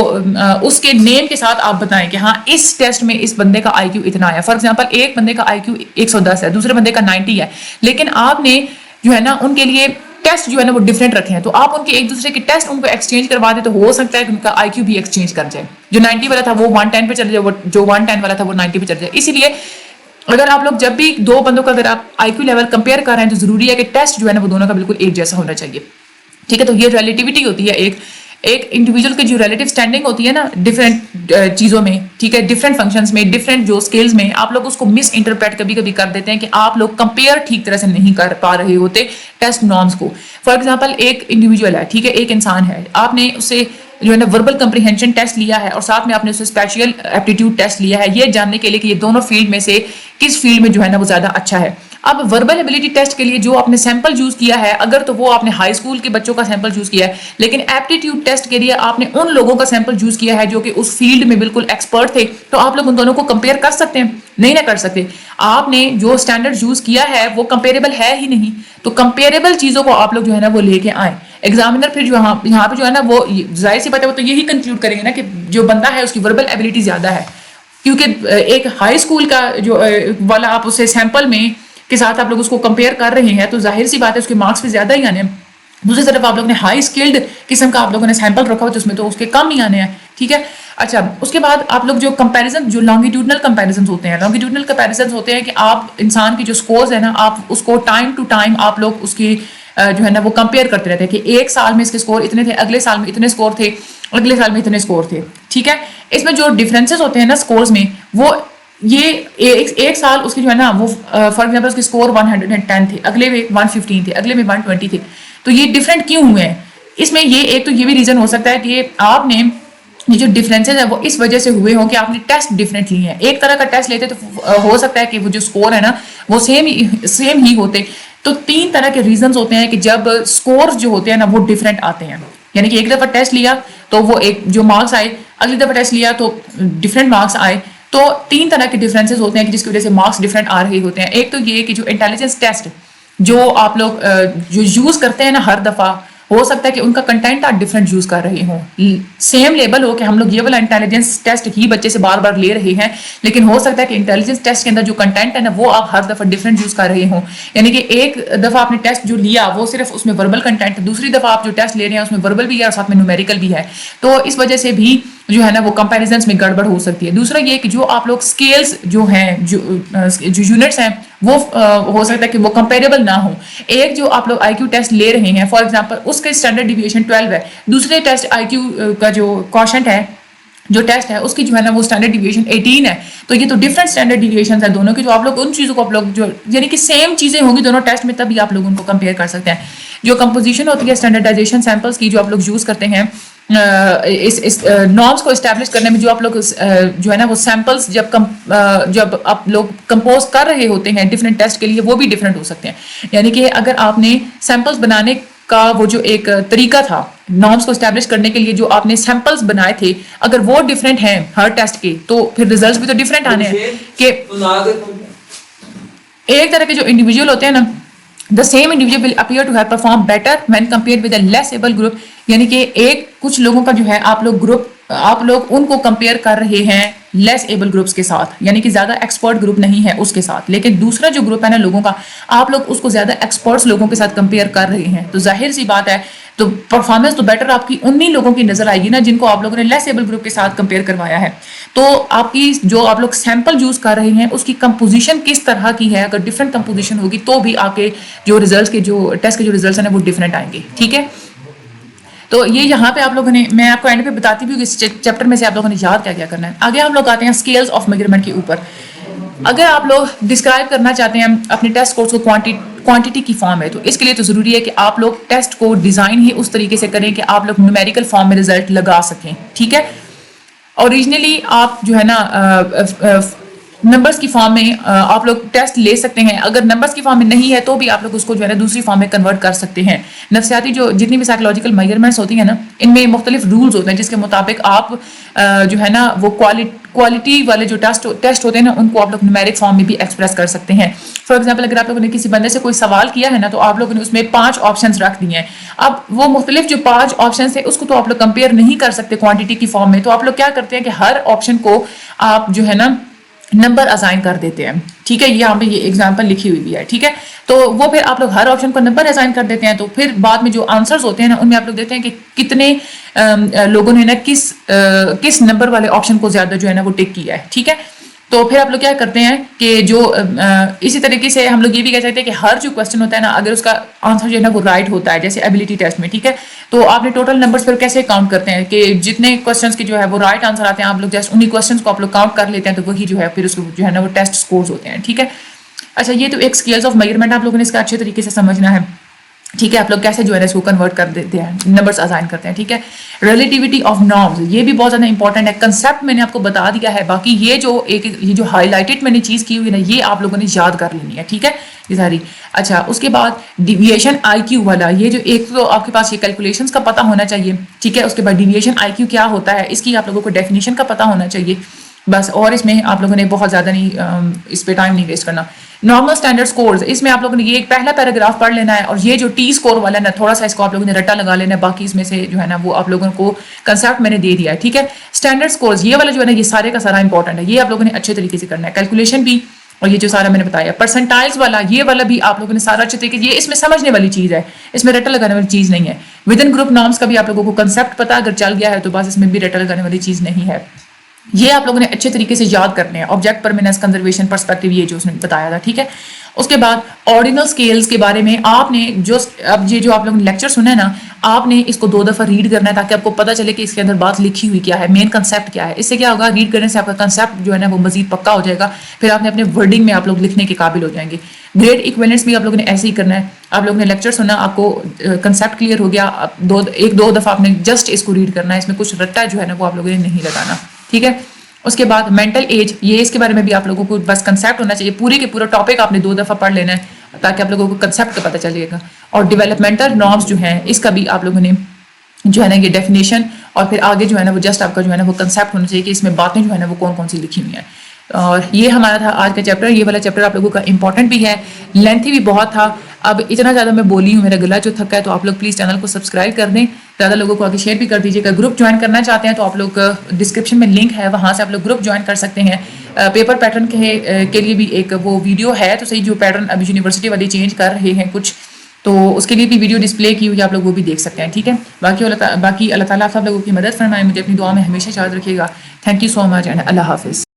اس کے نیم کے ساتھ آپ بتائیں کہ ہاں اس ٹیسٹ میں اس بندے کا آئی کیو اتنا ہے. فار ایگزامپل ایک بندے کا آئی کیو 110 ہے، دوسرے بندے کا 90 ہے، لیکن آپ نے جو ہے نا ان کے لیے ٹیسٹ جو ہے نا وہ ڈفرینٹ رکھے ہیں، تو آپ ان کے ایک دوسرے کے ٹیسٹ ان کو ایکسچینج کروا دیں تو ہو سکتا ہے کہ ان کا آئی کیو بھی ایکسچینج کر جائے. جو 90 والا تھا وہ 110 پہ چل جائے، جو 110 والا تھا وہ 90 پہ چل جائے. اسی لیے اگر آپ لوگ جب بھی دو بندوں کا اگر آپ آئی کیو لیول کمپیئر کر رہے ہیں تو ضروری ہے کہ ٹیسٹ جو ہے نا وہ دونوں کا بالکل ایک جیسا ہونا چاہیے. ٹھیک ہے، تو یہ ریلیٹیوٹی ہوتی ہے ایک انڈیویجول کی جو ریلیٹیو اسٹینڈنگ ہوتی ہے نا ڈفرینٹ چیزوں میں، ٹھیک ہے، ڈفرینٹ فنکشنز میں، ڈفرینٹ جو اسکلز میں، آپ لوگ اس کو مس انٹرپریٹ کبھی کر دیتے ہیں کہ آپ لوگ کمپیئر ٹھیک طرح سے نہیں کر پا رہے ہوتے ٹیسٹ نارمس کو. فار ایگزامپل ایک انڈیویجول ہے، ٹھیک ہے، ایک انسان ہے، آپ نے اسے جو ہے نا وربل کمپریہنشن ٹیسٹ لیا ہے اور ساتھ میں آپ نے اسے اسپیشل ایپٹیٹیوڈ ٹیسٹ لیا ہے، یہ جاننے کے لیے کہ یہ دونوں فیلڈ میں سے کس فیلڈ میں جو ہے نا وہ زیادہ اچھا ہے. اب وربل ایبلٹی ٹیسٹ کے لیے جو آپ نے سیمپل یوز کیا ہے اگر تو وہ آپ نے ہائی اسکول کے بچوں کا سیمپل یوز کیا ہے، لیکن ایپٹیٹیوڈ ٹیسٹ کے لیے آپ نے ان لوگوں کا سیمپل یوز کیا ہے جو کہ اس فیلڈ میں بالکل ایکسپرٹ تھے، تو آپ لوگ ان دونوں کو کمپیئر کر سکتے ہیں؟ نہیں نہ کر سکتے. آپ نے جو اسٹینڈرڈ یوز کیا ہے وہ کمپیریبل ہے ہی نہیں، تو کمپیریبل چیزوں کو آپ لوگ جو ہے نا وہ لے کے آئیں. ایگزامینر پھر جو یہاں پہ جو ہے نا وہ ظاہر سی بات ہے وہ تو یہی کنکلوڈ کریں گے نا کہ جو بندہ ہے اس کی وربل ایبلٹی زیادہ ہے، کیونکہ ایک ہائی اسکول کا جو والا آپ اسے سیمپل میں کے ساتھ آپ لوگ اس کو کمپیئر کر رہے ہیں تو ظاہر سی بات ہے اس کے مارکس بھی زیادہ ہی آنے ہیں. دوسری طرف آپ لوگ نے ہائی اسکلڈ قسم کا آپ لوگوں نے سیمپل رکھا ہو تو اس میں تو اس کے کم ہی آنے ہیں. ٹھیک ہے. اچھا اس کے بعد آپ لوگ جو کمپیریزن جو لانگیٹیوڈنل کمپیریزنز ہوتے ہیں، لانگیٹیوڈنل کمپیریزنز ہوتے ہیں کہ آپ انسان کی جو سکورز ہیں نا آپ اس کو ٹائم ٹو ٹائم آپ لوگ اس کی جو ہے نا وہ کمپیئر کرتے رہتے ہیں کہ ایک سال میں اس کے سکور اتنے تھے، اگلے سال میں اتنے سکور تھے، اگلے سال میں اتنے سکور تھے. ٹھیک ہے. اس میں جو ڈفرینسز ہوتے ہیں نا سکورز میں وہ یہ ایک سال اس کی جو ہے نا وہ فار ایگزامپل اس کے سکور 110 تھے، اگلے میں 115 تھے، اگلے میں 120 تھے. تو یہ ڈفرینٹ کیوں ہوئے ہیں؟ اس میں یہ ایک تو یہ بھی ریزن ہو سکتا ہے کہ آپ نے یہ جو ڈفرینسز ہیں وہ اس وجہ سے ہوئے ہوں کہ آپ نے ٹیسٹ ڈفرینٹ لیے ہیں. ایک طرح کا ٹیسٹ لیتے تو ہو سکتا ہے کہ وہ جو سکور ہے نا وہ سیم ہی ہوتے. تو 3 طرح کے ریزنز ہوتے ہیں کہ جب سکور جو ہوتے ہیں نا وہ ڈفرینٹ آتے ہیں. یعنی کہ ایک دفعہ ٹیسٹ لیا تو وہ ایک جو مارکس آئے، اگلی دفعہ ٹیسٹ لیا تو ڈفرینٹ مارکس آئے. تو 3 طرح کے ڈفرینسز ہوتے ہیں کہ جس کی وجہ سے مارکس ڈفرینٹ آ رہے ہوتے ہیں. ایک تو یہ کہ جو انٹیلیجنس ٹیسٹ جو آپ لوگ جو یوز کرتے ہیں نا ہر دفعہ، ہو سکتا ہے کہ ان کا کنٹینٹ آپ ڈفرینٹ یوز کر رہے ہوں. سیم لیبل ہو کہ ہم لوگ یہ والا انٹیلیجنس ٹیسٹ ہی بچے سے بار بار لے رہے ہیں، لیکن ہو سکتا ہے کہ انٹیلیجنس ٹیسٹ کے اندر جو کنٹینٹ ہے نا وہ آپ ہر دفعہ ڈفرینٹ یوز کر رہے ہوں. یعنی کہ ایک دفعہ آپ نے ٹیسٹ جو لیا وہ صرف اس میں وربل کنٹینٹ ہے، دوسری دفعہ آپ جو ٹیسٹ لے رہے ہیں اس میں وربل بھی ہے اور ساتھ میں نومیریکل بھی ہے. تو اس وجہ سے بھی جو ہے نا وہ کمپیریزنس میں گڑبڑ ہو سکتی ہے. دوسرا یہ کہ جو آپ لوگ اسکیلس جو ہیں جو یونٹس ہیں وہ ہو سکتا ہے کہ وہ کمپیریبل نہ ہوں. ایک جو آپ لوگ آئی کیو ٹیسٹ لے رہے ہیں فار ایگزامپل اس کے اسٹینڈرڈ ڈیویشن 12 ہے، دوسرے ٹیسٹ آئی کیو کا جو کوشنٹ ہے جو ٹیسٹ ہے اس کی جو ہے نا وہ اسٹینڈرڈ ڈیویشن 18 ہے. تو یہ تو ڈفرینٹ اسٹینڈرڈ ڈیویشنز ہیں دونوں کی، جو آپ لوگ ان چیزوں کو آپ لوگ جو یعنی کہ سیم چیزیں ہوں گی دونوں ٹیسٹ میں تبھی آپ لوگ ان کو کمپیئر کر سکتے ہیں. جو کمپوزیشن ہوتی ہے اسٹینڈرڈائزیشن سیمپلس کی جو آپ لوگ یوز کرتے ہیں اس نارمس کو اسٹیبلش کرنے میں، جو آپ لوگ جو ہے نا وہ سیمپلس جب آپ لوگ کمپوز کر رہے ہوتے ہیں ڈفرینٹ ٹیسٹ کے لیے وہ بھی ڈفرینٹ ہو سکتے ہیں. یعنی کہ اگر آپ نے سیمپلس بنانے کا وہ جو ایک طریقہ تھا نارمس کو اسٹیبلش کرنے کے لیے جو آپ نے سیمپلس بنائے تھے اگر وہ ڈفرینٹ ہیں ہر ٹیسٹ کے تو پھر ریزلٹس بھی تو ڈفرینٹ آنے ہیں. کہ ایک طرح کے جو انڈیویجول ہوتے ہیں نا the same individual will appear to have performed better when compared with a less able group. یعنی کہ کچھ لوگوں کا جو ہے آپ لوگ ان کو کمپیئر کر رہے ہیں لیس ایبل گروپس کے ساتھ، یعنی کہ زیادہ ایکسپرٹ گروپ نہیں ہے اس کے ساتھ، لیکن دوسرا جو گروپ ہے نا لوگوں کا آپ لوگ اس کو زیادہ ایکسپرٹس لوگوں کے ساتھ کمپیئر کر رہے ہیں. تو ظاہر سی بات ہے تو پرفارمنس تو بیٹر آپ کی انہی لوگوں کی نظر آئے گی نا جن کو آپ لوگوں نے لیس ایبل گروپ کے ساتھ کمپیئر کروایا ہے. تو آپ کی جو آپ لوگ سیمپل یوز کر رہے ہیں اس کی کمپوزیشن کس طرح کی ہے، اگر ڈفرینٹ کمپوزیشن ہوگی تو بھی آپ کے جو ریزلٹس کے جو ٹیسٹ کے جو ریزلٹس ہیں وہ ڈفرینٹ آئیں گے. ٹھیک ہے. تو یہ یہاں پہ آپ لوگوں نے میں آپ کو اینڈ پہ بتاتی بھی ہوں کہ اس چیپٹر میں سے آپ لوگوں نے یاد کیا کرنا ہے. آگے ہم لوگ آتے ہیں اسکیلز آف میجرمنٹ کے اوپر. اگر آپ لوگ ڈسکرائب کرنا چاہتے ہیں اپنے ٹیسٹ کورس کو کوانٹٹی کی فارم ہے تو اس کے لیے تو ضروری ہے کہ آپ لوگ ٹیسٹ کو ڈیزائن ہی اس طریقے سے کریں کہ آپ لوگ نیومیریکل فارم میں رزلٹ لگا سکیں. ٹھیک ہے. اوریجنلی آپ جو ہے نا نمبرز کی فارم میں آپ لوگ ٹیسٹ لے سکتے ہیں. اگر نمبرز کی فارم میں نہیں ہے تو بھی آپ لوگ اس کو جو ہے نا دوسری فارم میں کنورٹ کر سکتے ہیں. نفسیاتی جو جتنی بھی سائیکولوجیکل میجرمنٹس ہوتی ہیں نا ان میں مختلف رولز ہوتے ہیں جس کے مطابق آپ جو ہے نا وہ کوالٹی والے جو ٹیسٹ ہوتے ہیں نا ان کو آپ لوگ نیومیرک فارم میں بھی ایکسپریس کر سکتے ہیں. فار ایگزامپل اگر آپ لوگوں نے کسی بندے سے کوئی سوال کیا ہے نا تو آپ لوگوں نے اس میں 5 آپشنز رکھ دیے ہیں. اب وہ مختلف جو 5 آپشنز ہیں اس کو تو آپ لوگ کمپیئر نہیں کر سکتے کوانٹٹی کی فارم میں. تو آپ لوگ کیا کرتے ہیں کہ ہر آپشن کو آپ جو ہے نا نمبر اسائن کر دیتے ہیں. ٹھیک ہے. یہاں پہ یہ ایگزامپل لکھی ہوئی بھی ہے. ٹھیک ہے. تو وہ پھر آپ لوگ ہر آپشن کو نمبر اسائن کر دیتے ہیں. تو پھر بعد میں جو آنسرز ہوتے ہیں نا ان میں آپ لوگ دیتے ہیں کہ کتنے لوگوں نے نا کس نمبر والے آپشن کو زیادہ جو ہے نا وہ ٹک کیا ہے. ٹھیک ہے. تو پھر آپ لوگ کیا کرتے ہیں کہ جو اسی طریقے سے ہم لوگ یہ بھی کہہ سکتے ہیں کہ ہر جو کوشچن ہوتا ہے نا اگر اس کا آنسر جو ہے نا وہ رائٹ ہوتا ہے جیسے ایبلٹی ٹیسٹ میں. ٹھیک ہے. تو آپ نے ٹوٹل نمبرز پھر کیسے کاؤنٹ کرتے ہیں کہ جتنے کوشچنس کی جو ہے وہ رائٹ آنسر آتے ہیں آپ لوگ جسٹ انہی کوشچنس کو آپ لوگ کاؤنٹ کر لیتے ہیں تو وہی جو ہے پھر اس کو جو ہے نا وہ ٹیسٹ سکورز ہوتے ہیں. ٹھیک ہے. اچھا یہ تو ایک اسکیلز آف میجرمنٹ آپ لوگوں نے اس کا اچھے طریقے سے سمجھنا ہے. ٹھیک ہے. آپ لوگ کیسے جو ہے اس کو کنورٹ کر دیتے ہیں نمبرز اسائن کرتے ہیں. ٹھیک ہے. ریلیٹیوٹی آف نارمز یہ بھی بہت زیادہ امپورٹنٹ ہے. کنسیپٹ میں نے آپ کو بتا دیا ہے. باقی یہ جو ہائی لائٹڈ میں نے چیز کی ہوئی نا یہ آپ لوگوں نے یاد کر لینی ہے. ٹھیک ہے. یہ ساری. اچھا اس کے بعد ڈیویشن آئی کیو والا یہ جو ایک تو آپ کے پاس یہ کیلکولیشنس کا پتہ ہونا چاہیے. ٹھیک ہے. اس کے بعد ڈیویشن آئی کیو کیا ہوتا ہے اس کی آپ لوگوں کو ڈیفینیشن کا پتہ ہونا چاہیے بس. اور اس میں آپ لوگوں نے بہت زیادہ نہیں اس پہ ٹائم نہیں ویسٹ کرنا. نارمل اسٹینڈرڈ سکورز اس میں آپ لوگوں نے یہ ایک پہلا پیراگراف پڑھ لینا ہے اور یہ جو ٹی سکور والا ہے نا تھوڑا سا اس کو آپ لوگوں نے رٹا لگا لینا ہے. باقی اس میں سے جو ہے نا وہ آپ لوگوں کو کنسیپٹ میں نے دے دیا ہے. ٹھیک ہے. اسٹینڈرڈ سکورز یہ والا جو ہے نا یہ سارے کا سارا امپورٹنٹ ہے. یہ آپ لوگوں نے اچھے طریقے سے کرنا ہے. کیلکولیشن بھی اور یہ جو سارا میں نے بتایا پرسنٹائلز والا یہ والا بھی آپ لوگوں نے سارا اچھے طریقے یہ اس میں سمجھنے والی چیز ہے, اس میں رٹا لگانے والی چیز نہیں ہے. ود ان گروپ نارمس کا بھی آپ لوگوں کو کنسیپٹ پتا اگر چل گیا ہے تو بس اس میں بھی رٹا لگانے والی چیز نہیں ہے. یہ آپ لوگوں نے اچھے طریقے سے یاد کرنے ہیں. آبجیکٹ پرمیننس کنزرویشن پرسپیکٹو یہ جو اس نے بتایا تھا, ٹھیک ہے. اس کے بعد آرڈینل اسکیلز کے بارے میں آپ نے جو اب یہ جو آپ لوگوں نے لیکچر سنا ہے نا, آپ نے اس کو 2 دفعہ ریڈ کرنا ہے تاکہ آپ کو پتہ چلے کہ اس کے اندر بات لکھی ہوئی کیا ہے, مین کنسیپٹ کیا ہے. اس سے کیا ہوگا, ریڈ کرنے سے آپ کا کنسیپٹ جو ہے نا وہ مزید پکا ہو جائے گا, پھر آپ نے اپنے ورڈنگ میں آپ لوگ لکھنے کے قابل ہو جائیں گے. گریڈ ایکویلنٹس بھی آپ لوگوں نے ایسے ہی کرنا ہے. آپ لوگوں نے لیکچر سنا, آپ کو کنسیپٹ کلیئر ہو گیا, ایک دو دفعہ آپ نے جسٹ اس کو ریڈ کرنا ہے, اس میں کچھ رٹا جو ہے نا وہ آپ لوگوں نے نہیں لگانا, ٹھیک ہے. اس کے بعد مینٹل ایج, یہ اس کے بارے میں بھی آپ لوگوں کو بس کنسیپٹ ہونا چاہیے. پورے کے پورا ٹاپک آپ نے 2 دفعہ پڑھ لینا ہے تاکہ آپ لوگوں کو کنسیپٹ کا پتہ چلے گا. اور ڈیولپمنٹل نارمس جو ہیں اس کا بھی آپ لوگوں نے جو ہے نا یہ ڈیفینیشن اور پھر آگے جو ہے نا وہ جسٹ آپ کا جو ہے نا وہ کنسیپٹ ہونا چاہیے کہ اس میں باتیں جو ہے نا وہ کون کون سی لکھی ہوئی ہیں. اور یہ ہمارا تھا آج کا چیپٹر. یہ والا چیپٹر آپ لوگوں کا امپورٹنٹ بھی ہے, لینتھی بھی بہت تھا. اب اتنا زیادہ میں بولی ہوں, میرا گلا جو تھکا ہے, تو آپ لوگ پلیز چینل کو سبسکرائب کر دیں, زیادہ لوگوں کو آگے شیئر بھی کر دیجیے گا. گروپ جوائن کرنا چاہتے ہیں تو آپ لوگ ڈسکرپشن میں لنک ہے, وہاں سے آپ لوگ گروپ جوائن کر سکتے ہیں. پیپر پیٹرن کے لیے بھی ایک وہ ویڈیو ہے, تو صحیح جو پیٹرن ابھی یونیورسٹی والے چینج کر رہے ہیں کچھ, تو اس کے لیے بھی ویڈیو ڈسپلے کی ہوئی, آپ لوگ وہ بھی دیکھ سکتے ہیں, ٹھیک ہے. باقی اللہ تعالیٰ آپ لوگوں کی مدد فرمائے, مجھے اپنی دعا میں ہمیشہ یاد رکھیے گا. Thank you so much and اللہ حافظ.